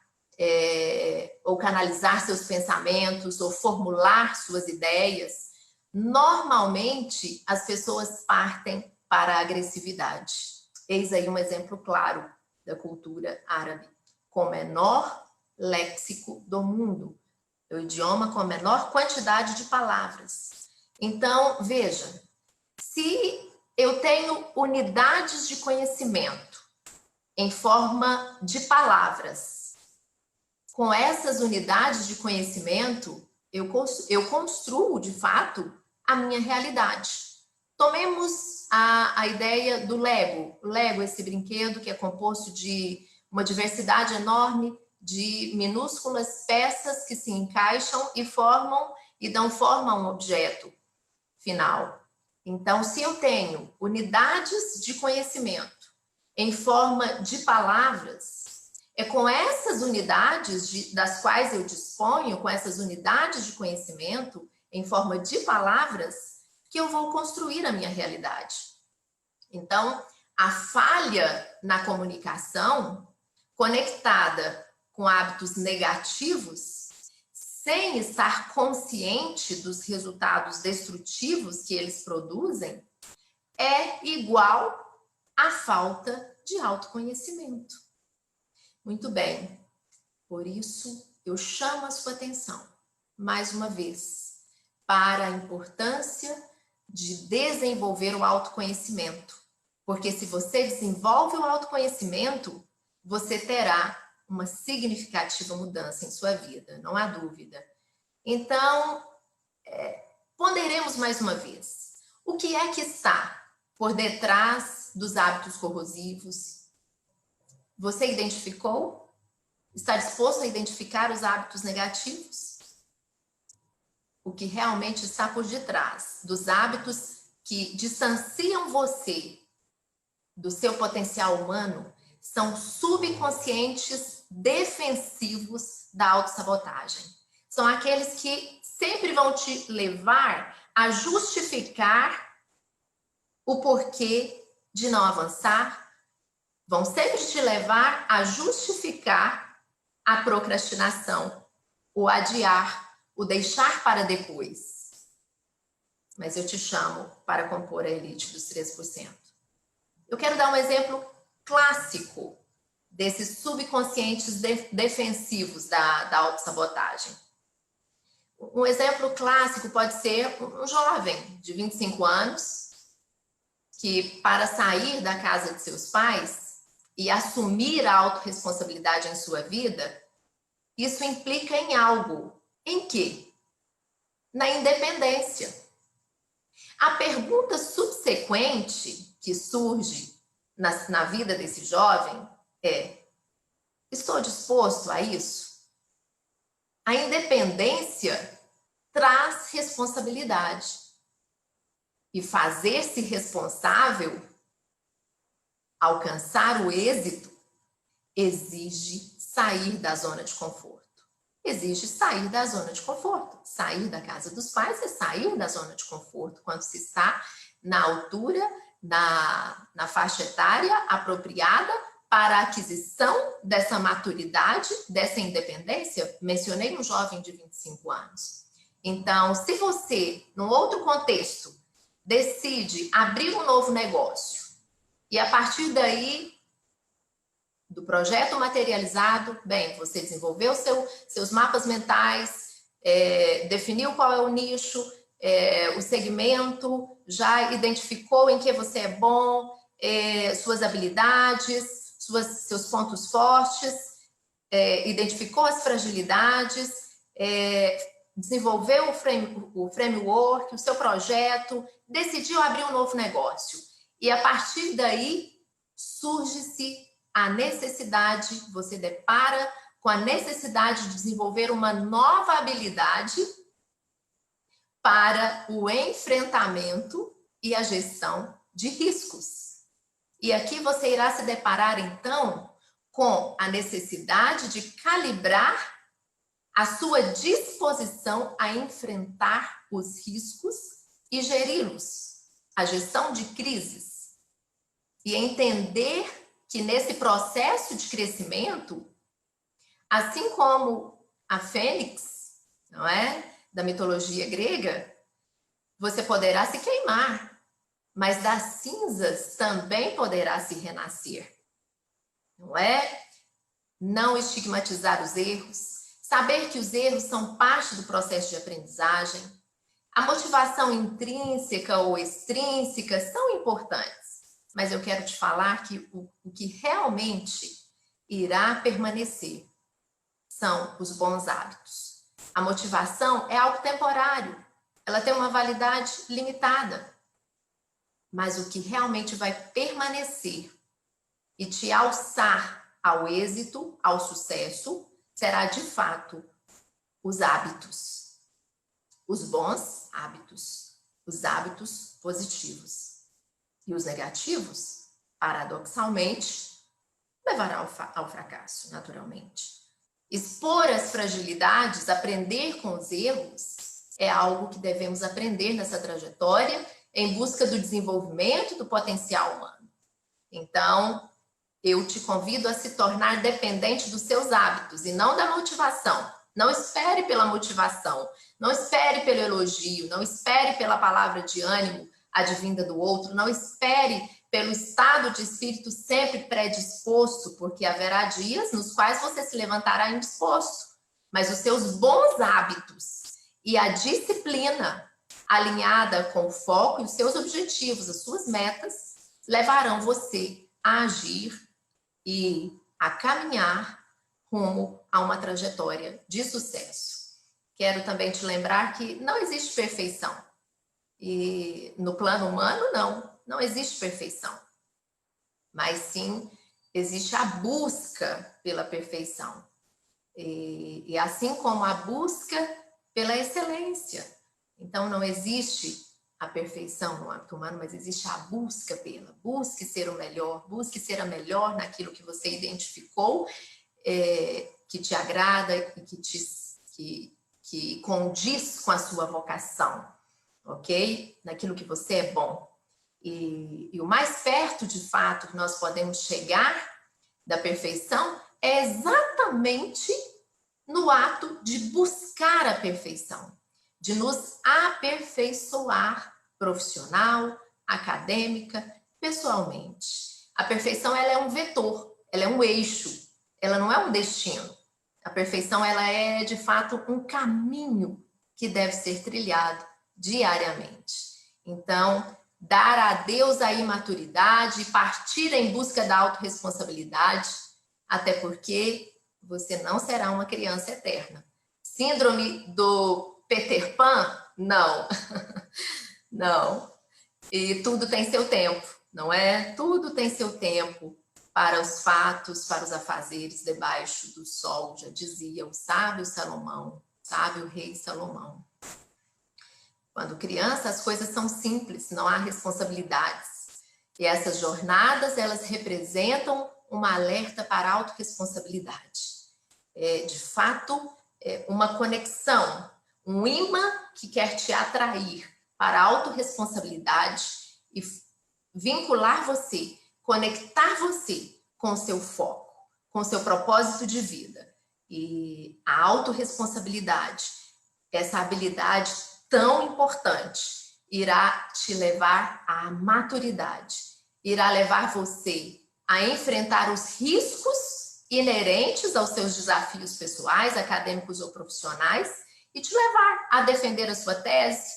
ou canalizar seus pensamentos, ou formular suas ideias, normalmente as pessoas partem para a agressividade. Eis aí um exemplo claro da cultura árabe, com o menor léxico do mundo, o idioma com a menor quantidade de palavras. Então, veja, se eu tenho unidades de conhecimento em forma de palavras, com essas unidades de conhecimento, eu construo, de fato, a minha realidade. Tomemos a ideia do Lego. O Lego é esse brinquedo que é composto de uma diversidade enorme de minúsculas peças que se encaixam e dão forma a um objeto final. Então, se eu tenho unidades de conhecimento em forma de palavras, é com essas unidades das quais eu disponho, com essas unidades de conhecimento em forma de palavras, que eu vou construir a minha realidade. Então, a falha na comunicação, conectada com hábitos negativos, sem estar consciente dos resultados destrutivos que eles produzem, é igual à falta de autoconhecimento. Muito bem, por isso eu chamo a sua atenção, mais uma vez, para a importância de desenvolver o autoconhecimento. Porque se você desenvolve o autoconhecimento, você terá uma significativa mudança em sua vida, não há dúvida. Então, ponderemos mais uma vez. O que é que está por detrás dos hábitos corrosivos? Você identificou? Está disposto a identificar os hábitos negativos? O que realmente está por detrás dos hábitos que distanciam você do seu potencial humano são subconscientes defensivos da autossabotagem. São aqueles que sempre vão te levar a justificar o porquê de não avançar, vão sempre te levar a justificar a procrastinação, o adiar, o deixar para depois. Mas eu te chamo para compor a elite dos 3%. Eu quero dar um exemplo clássico desses subconscientes defensivos da autossabotagem. Um exemplo clássico pode ser um jovem de 25 anos que, para sair da casa de seus pais e assumir a autorresponsabilidade em sua vida, isso implica em algo. Em quê? Na independência. A pergunta subsequente que surge na vida desse jovem é: estou disposto a isso? A independência traz responsabilidade. E fazer-se responsável, alcançar o êxito, exige sair da zona de conforto. Exige sair da zona de conforto. Sair da casa dos pais é sair da zona de conforto quando se está na altura, na faixa etária apropriada para a aquisição dessa maturidade, dessa independência. Mencionei um jovem de 25 anos. Então, se você, num outro contexto, decide abrir um novo negócio e a partir daí, do projeto materializado, bem, você desenvolveu seus mapas mentais, definiu qual é o nicho, o segmento, já identificou em que você é bom, suas habilidades, seus pontos fortes, identificou as fragilidades, desenvolveu o framework, o seu projeto, decidiu abrir um novo negócio. E a partir daí, surge-se a necessidade, você depara com a necessidade de desenvolver uma nova habilidade para o enfrentamento e a gestão de riscos. E aqui você irá se deparar, então, com a necessidade de calibrar a sua disposição a enfrentar os riscos e geri-los, a gestão de crises. E entender que nesse processo de crescimento, assim como a fênix, não é? Da mitologia grega, você poderá se queimar, mas das cinzas também poderá se renascer, não é? Não estigmatizar os erros, saber que os erros são parte do processo de aprendizagem. A motivação intrínseca ou extrínseca são importantes, mas eu quero te falar que o que realmente irá permanecer são os bons hábitos. A motivação é algo temporário, ela tem uma validade limitada, mas o que realmente vai permanecer e te alçar ao êxito, ao sucesso, será de fato os hábitos, os bons hábitos, os hábitos positivos. E os negativos, paradoxalmente, levarão ao fracasso, naturalmente. Expor as fragilidades, aprender com os erros, é algo que devemos aprender nessa trajetória em busca do desenvolvimento do potencial humano. Então, eu te convido a se tornar dependente dos seus hábitos e não da motivação. Não espere pela motivação, não espere pelo elogio, não espere pela palavra de ânimo advinda do outro, não espere pelo estado de espírito sempre predisposto, porque haverá dias nos quais você se levantará indisposto. Mas os seus bons hábitos e a disciplina alinhada com o foco e os seus objetivos, as suas metas, levarão você a agir e a caminhar rumo a uma trajetória de sucesso. Quero também te lembrar que não existe perfeição. E no plano humano, não existe perfeição. Mas sim, existe a busca pela perfeição. E assim como a busca pela excelência. Então, não existe a perfeição no hábito humano, mas existe a busca pela. Busque ser o melhor, busque ser a melhor naquilo que você identificou, que te agrada e que condiz com a sua vocação, ok? Naquilo que você é bom. E o mais perto, de fato, que nós podemos chegar da perfeição é exatamente no ato de buscar a perfeição, de nos aperfeiçoar profissional, acadêmica, pessoalmente. A perfeição, ela é um vetor, ela é um eixo, ela não é um destino. A perfeição, ela é, de fato, um caminho que deve ser trilhado diariamente. Então, dar a Deus a imaturidade, partir em busca da autorresponsabilidade, até porque você não será uma criança eterna. Síndrome do Peter Pan? Não. Não. E tudo tem seu tempo, não é? Tudo tem seu tempo para os fatos, para os afazeres debaixo do sol, já dizia o sábio Salomão, sábio rei Salomão. Quando criança, as coisas são simples, não há responsabilidades. E essas jornadas, elas representam uma alerta para a autorresponsabilidade. De fato, uma conexão, um imã que quer te atrair para a autorresponsabilidade e vincular você, conectar você com o seu foco, com o seu propósito de vida. E a autorresponsabilidade essa habilidade tão importante irá te levar à maturidade, irá levar você a enfrentar os riscos inerentes aos seus desafios pessoais, acadêmicos ou profissionais e te levar a defender a sua tese,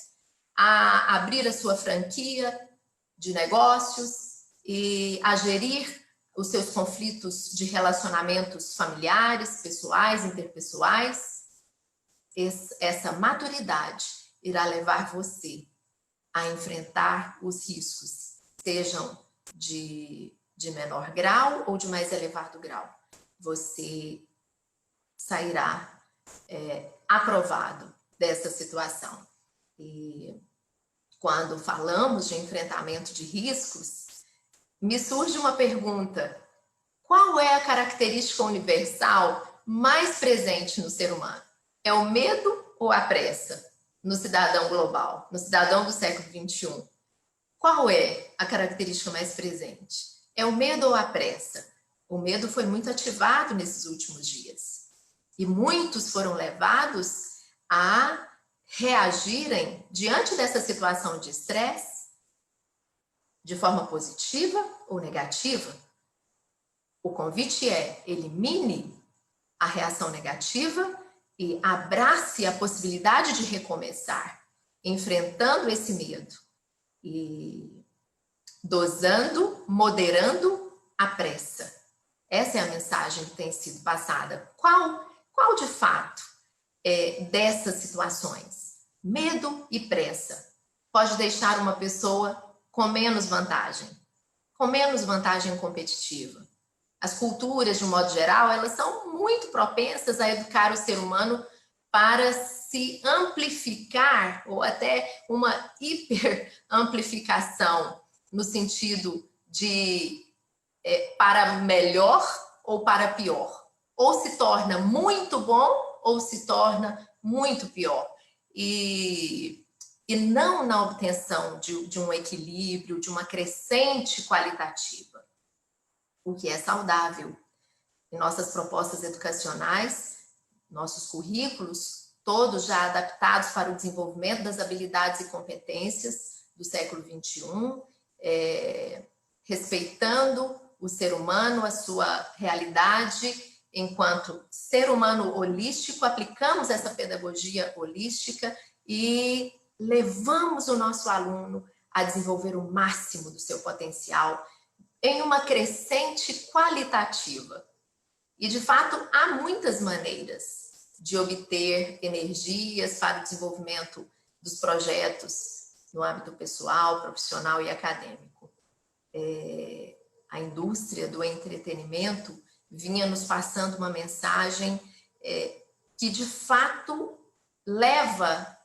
a abrir a sua franquia de negócios e a gerir os seus conflitos de relacionamentos familiares, pessoais, interpessoais. Essa maturidade irá levar você a enfrentar os riscos, sejam de menor grau ou de mais elevado grau. Você sairá aprovado dessa situação. E quando falamos de enfrentamento de riscos, me surge uma pergunta: qual é a característica universal mais presente no ser humano? É o medo ou a pressa no cidadão global, no cidadão do século XXI? Qual é a característica mais presente? É o medo ou a pressa? O medo foi muito ativado nesses últimos dias e muitos foram levados a reagirem diante dessa situação de estresse de forma positiva ou negativa. O convite é: elimine a reação negativa e abrace a possibilidade de recomeçar, enfrentando esse medo e dosando, moderando a pressa. Essa é a mensagem que tem sido passada. Qual de fato dessas situações, medo e pressa, pode deixar uma pessoa com menos vantagem competitiva? As culturas, de um modo geral, elas são muito propensas a educar o ser humano para se amplificar, ou até uma hiperamplificação, no sentido de para melhor ou para pior. Ou se torna muito bom, ou se torna muito pior. E não na obtenção de um equilíbrio, de uma crescente qualitativa, o que é saudável. Em nossas propostas educacionais, nossos currículos, todos já adaptados para o desenvolvimento das habilidades e competências do século XXI, respeitando o ser humano, a sua realidade enquanto ser humano holístico, aplicamos essa pedagogia holística e levamos o nosso aluno a desenvolver o máximo do seu potencial em uma crescente qualitativa. E, de fato, há muitas maneiras de obter energias para o desenvolvimento dos projetos no âmbito pessoal, profissional e acadêmico. A indústria do entretenimento vinha nos passando uma mensagem que, de fato, levava,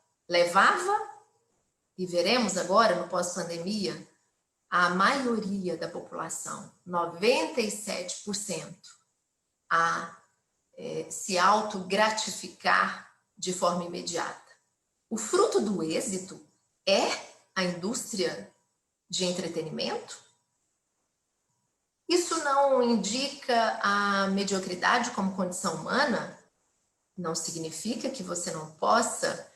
e veremos agora, no pós-pandemia, a maioria da população, 97%, a se autogratificar de forma imediata. O fruto do êxito é a indústria de entretenimento? Isso não indica a mediocridade como condição humana? Não significa que você não possa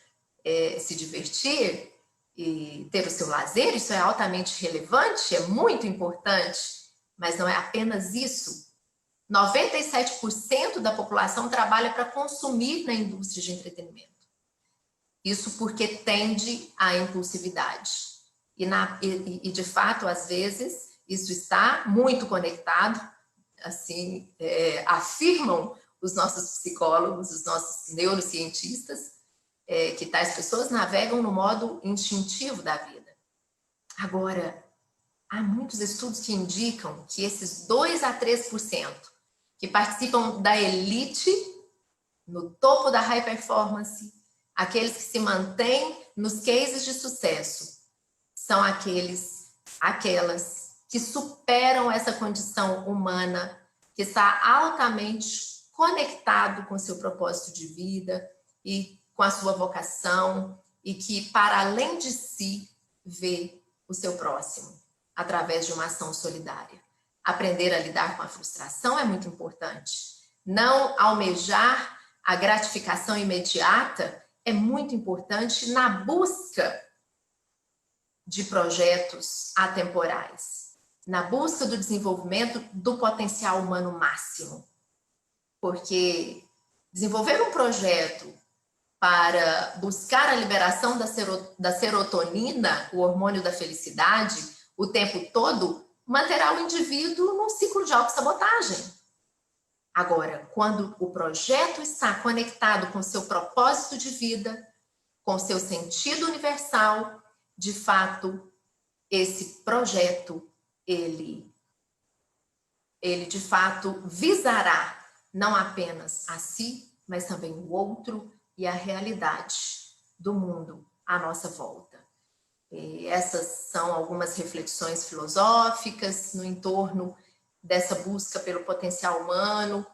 se divertir e ter o seu lazer? Isso é altamente relevante, é muito importante, mas não é apenas isso. 97% da população trabalha para consumir na indústria de entretenimento. Isso porque tende à impulsividade. E de fato, às vezes, isso está muito conectado, assim, afirmam os nossos psicólogos, os nossos neurocientistas, que tais pessoas navegam no modo instintivo da vida. Agora, há muitos estudos que indicam que esses 2 a 3% que participam da elite, no topo da high performance, aqueles que se mantêm nos cases de sucesso, são aquelas que superam essa condição humana, que está altamente conectado com seu propósito de vida e com a sua vocação, e que, para além de si, vê o seu próximo através de uma ação solidária. Aprender a lidar com a frustração é muito importante. Não almejar a gratificação imediata é muito importante na busca de projetos atemporais, na busca do desenvolvimento do potencial humano máximo. Porque desenvolver um projeto para buscar a liberação da serotonina, o hormônio da felicidade, o tempo todo, manterá o indivíduo num ciclo de autossabotagem. Agora, quando o projeto está conectado com seu propósito de vida, com seu sentido universal, de fato, esse projeto, ele de fato visará não apenas a si, mas também o outro e a realidade do mundo à nossa volta. E essas são algumas reflexões filosóficas no entorno dessa busca pelo potencial humano,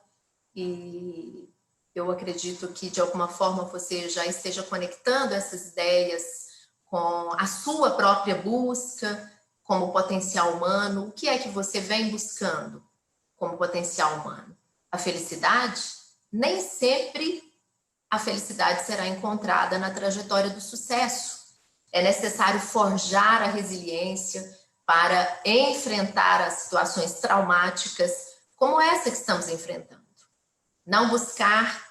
e eu acredito que de alguma forma você já esteja conectando essas ideias com a sua própria busca como potencial humano. O que é que você vem buscando como potencial humano? A felicidade? Nem sempre a felicidade será encontrada na trajetória do sucesso. É necessário forjar a resiliência para enfrentar as situações traumáticas como essa que estamos enfrentando. Não buscar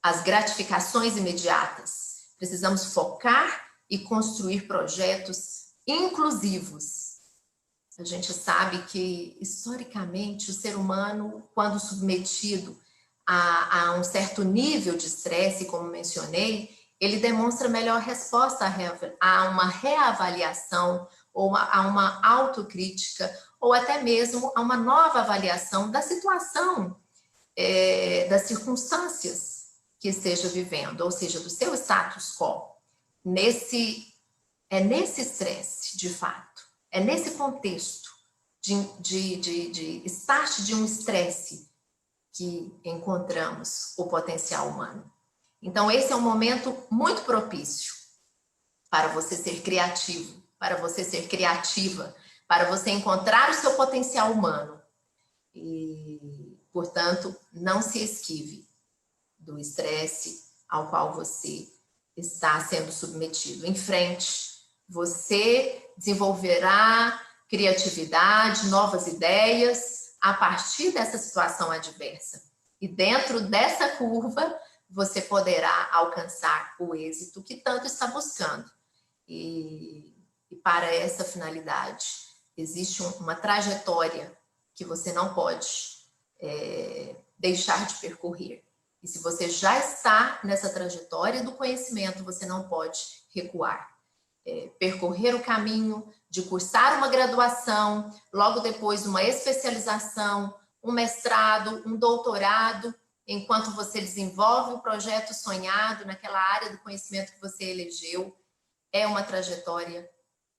as gratificações imediatas. Precisamos focar e construir projetos inclusivos. A gente sabe que, historicamente, o ser humano, quando submetido a um certo nível de estresse, como mencionei, ele demonstra melhor resposta a uma reavaliação, ou a uma autocrítica, ou até mesmo a uma nova avaliação da situação, das circunstâncias que esteja vivendo, ou seja, do seu status quo. É nesse estresse, de fato, é nesse contexto de start de um estresse que encontramos o potencial humano. Então, esse é um momento muito propício para você ser criativo, para você ser criativa, para você encontrar o seu potencial humano. E, portanto, não se esquive do estresse ao qual você está sendo submetido. Em frente, você desenvolverá criatividade, novas ideias a partir dessa situação adversa. E dentro dessa curva, você poderá alcançar o êxito que tanto está buscando. E para essa finalidade, existe uma trajetória que você não pode deixar de percorrer. E se você já está nessa trajetória do conhecimento, você não pode recuar. Percorrer o caminho de cursar uma graduação, logo depois uma especialização, um mestrado, um doutorado, enquanto você desenvolve o projeto sonhado naquela área do conhecimento que você elegeu, é uma trajetória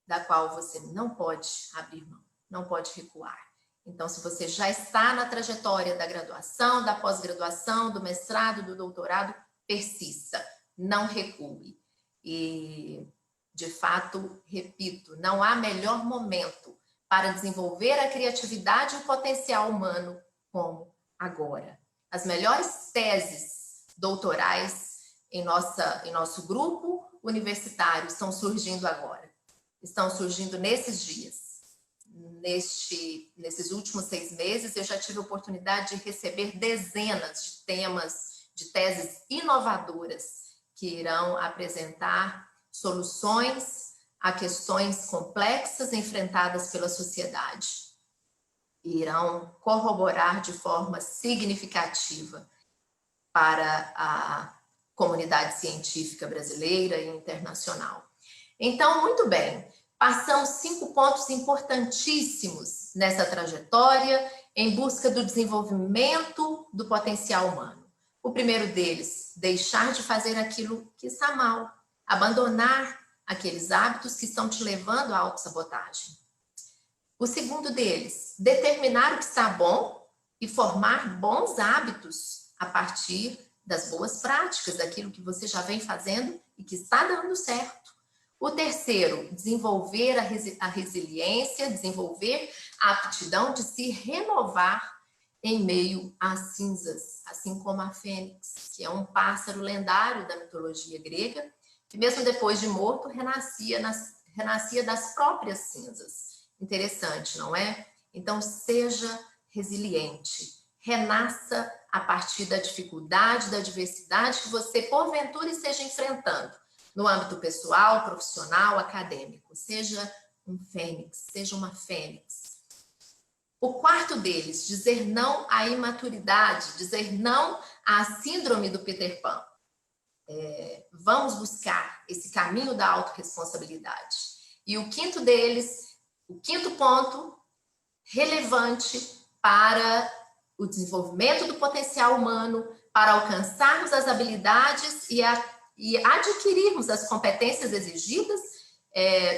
da qual você não pode abrir mão, não pode recuar. Então, se você já está na trajetória da graduação, da pós-graduação, do mestrado, do doutorado, persista, não recue. E, de fato, repito, não há melhor momento para desenvolver a criatividade e o potencial humano como agora. As melhores teses doutorais em nosso grupo universitário estão surgindo agora. Estão surgindo nesses dias. Nesses últimos 6 meses, eu já tive a oportunidade de receber dezenas de temas, de teses inovadoras que irão apresentar soluções a questões complexas enfrentadas pela sociedade. Irão corroborar de forma significativa para a comunidade científica brasileira e internacional. Então, muito bem, passamos 5 pontos importantíssimos nessa trajetória em busca do desenvolvimento do potencial humano. O primeiro deles, deixar de fazer aquilo que está mal, abandonar aqueles hábitos que estão te levando à autossabotagem. O segundo deles, determinar o que está bom e formar bons hábitos a partir das boas práticas, daquilo que você já vem fazendo e que está dando certo. O terceiro, desenvolver a resiliência, desenvolver a aptidão de se renovar em meio às cinzas, assim como a fênix, que é um pássaro lendário da mitologia grega, que mesmo depois de morto, renascia das próprias cinzas. Interessante, não é? Então, seja resiliente, renasça a partir da dificuldade, da adversidade que você, porventura, esteja enfrentando, no âmbito pessoal, profissional, acadêmico. Seja um fênix, seja uma fênix. O quarto deles, dizer não à imaturidade, dizer não à síndrome do Peter Pan. Vamos buscar esse caminho da autorresponsabilidade. E o quinto deles, o quinto ponto relevante para o desenvolvimento do potencial humano, para alcançarmos as habilidades e adquirirmos as competências exigidas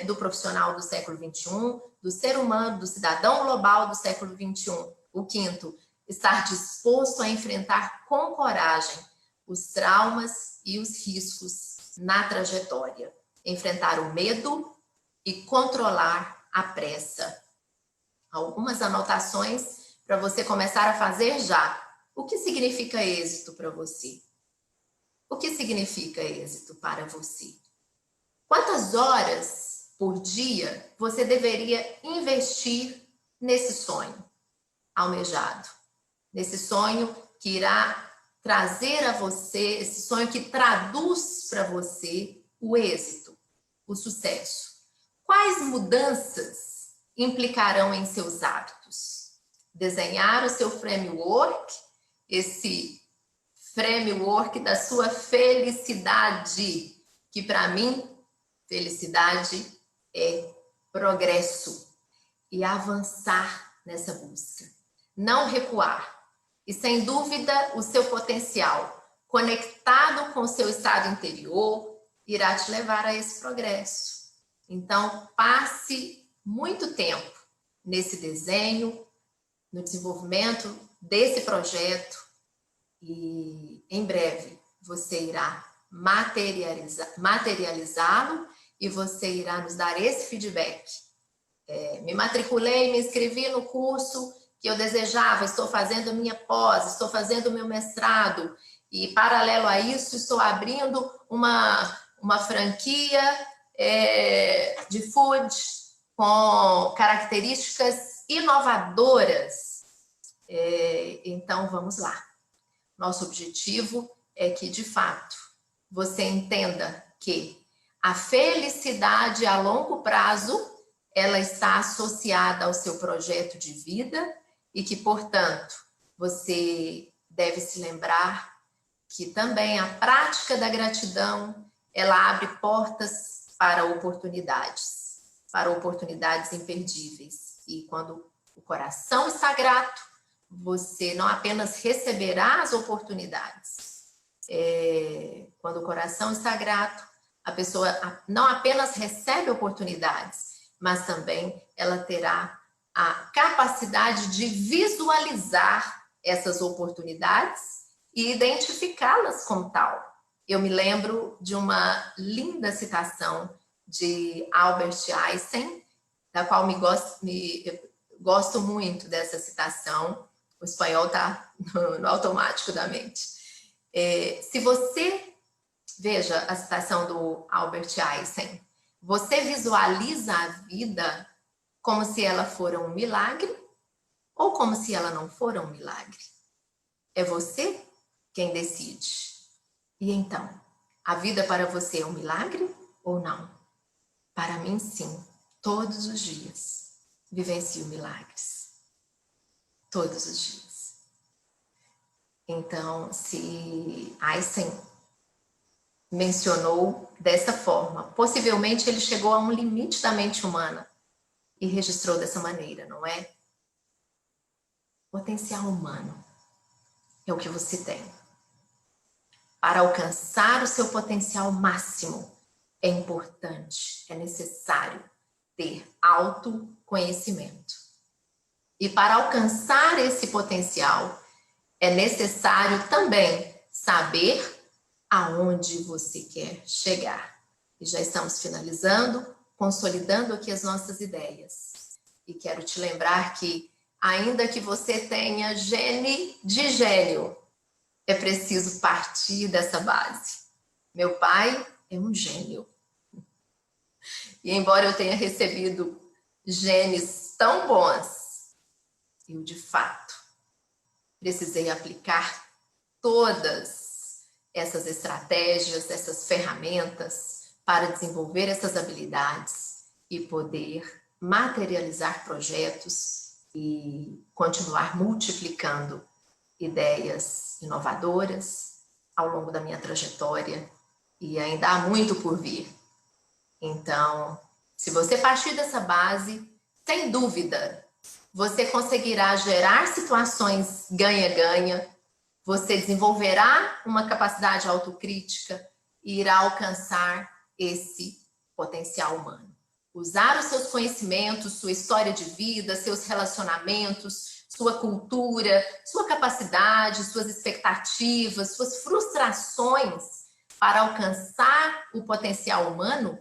do profissional do século XXI, do ser humano, do cidadão global do século XXI. O quinto, estar disposto a enfrentar com coragem os traumas e os riscos na trajetória. Enfrentar o medo e controlar a pressa. Algumas anotações para você começar a fazer já. O que significa êxito para você? O que significa êxito para você? Quantas horas por dia você deveria investir nesse sonho almejado? Nesse sonho que irá trazer a você, esse sonho que traduz para você o êxito, o sucesso. Quais mudanças implicarão em seus hábitos? Desenhar o seu framework, esse framework da sua felicidade, que para mim, felicidade é progresso, e avançar nessa busca. Não recuar. E, sem dúvida, o seu potencial, conectado com o seu estado interior, irá te levar a esse progresso. Então, passe muito tempo nesse desenho, no desenvolvimento desse projeto, e em breve você irá materializá-lo e você irá nos dar esse feedback. Me matriculei, me inscrevi no curso que eu desejava, estou fazendo minha pós, estou fazendo meu mestrado, e paralelo a isso estou abrindo uma franquia de food com características inovadoras. Então, vamos lá. Nosso objetivo é que, de fato, você entenda que a felicidade a longo prazo, ela está associada ao seu projeto de vida e que, portanto, você deve se lembrar que também a prática da gratidão, ela abre portas para oportunidades imperdíveis. E quando o coração está grato, você não apenas receberá as oportunidades. Quando o coração está grato, a pessoa não apenas recebe oportunidades, mas também ela terá a capacidade de visualizar essas oportunidades e identificá-las como tal. Eu me lembro de uma linda citação de Albert Einstein, da qual gosto muito dessa citação. O espanhol está no automático da mente. Se você, veja a citação do Albert Einstein, você visualiza a vida como se ela fora um milagre ou como se ela não fora um milagre? É você quem decide. E então, a vida para você é um milagre ou não? Para mim, sim. Todos os dias vivencio milagres. Todos os dias. Então, se Einstein mencionou dessa forma, possivelmente ele chegou a um limite da mente humana e registrou dessa maneira, não é? Potencial humano é o que você tem. Para alcançar o seu potencial máximo, é importante, é necessário ter autoconhecimento. E para alcançar esse potencial, é necessário também saber aonde você quer chegar. E já estamos finalizando, consolidando aqui as nossas ideias. E quero te lembrar que ainda que você tenha gene de gênio, é preciso partir dessa base. Meu pai é um gênio. E embora eu tenha recebido genes tão bons, eu de fato precisei aplicar todas essas estratégias, essas ferramentas para desenvolver essas habilidades e poder materializar projetos e continuar multiplicando ideias inovadoras ao longo da minha trajetória, e ainda há muito por vir. Então, se você partir dessa base, sem dúvida, você conseguirá gerar situações ganha-ganha, você desenvolverá uma capacidade autocrítica e irá alcançar esse potencial humano. Usar os seus conhecimentos, sua história de vida, seus relacionamentos, sua cultura, sua capacidade, suas expectativas, suas frustrações para alcançar o potencial humano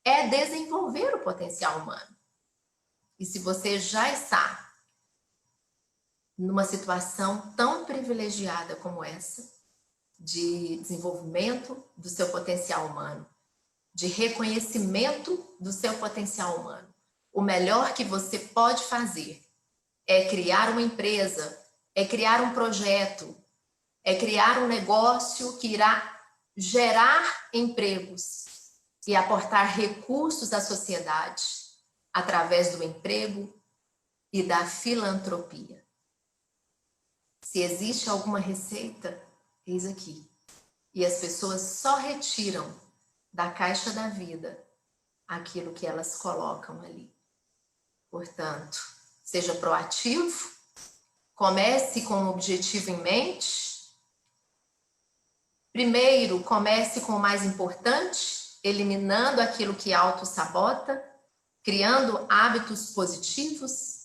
é desenvolver o potencial humano. E se você já está numa situação tão privilegiada como essa, de desenvolvimento do seu potencial humano, de reconhecimento do seu potencial humano, o melhor que você pode fazer é criar uma empresa, é criar um projeto, é criar um negócio que irá gerar empregos e aportar recursos à sociedade através do emprego e da filantropia. Se existe alguma receita, eis aqui. E as pessoas só retiram da caixa da vida aquilo que elas colocam ali. Portanto, seja proativo, comece com um objetivo em mente. Primeiro, comece com o mais importante, eliminando aquilo que auto-sabota, criando hábitos positivos.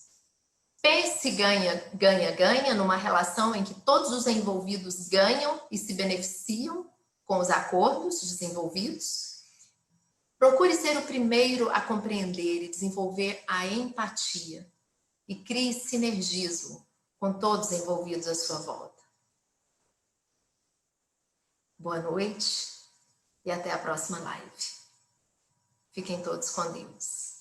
Pense ganha-ganha numa relação em que todos os envolvidos ganham e se beneficiam com os acordos desenvolvidos. Procure ser o primeiro a compreender e desenvolver a empatia e crie sinergismo com todos envolvidos à sua volta. Boa noite e até a próxima live. Fiquem todos com Deus.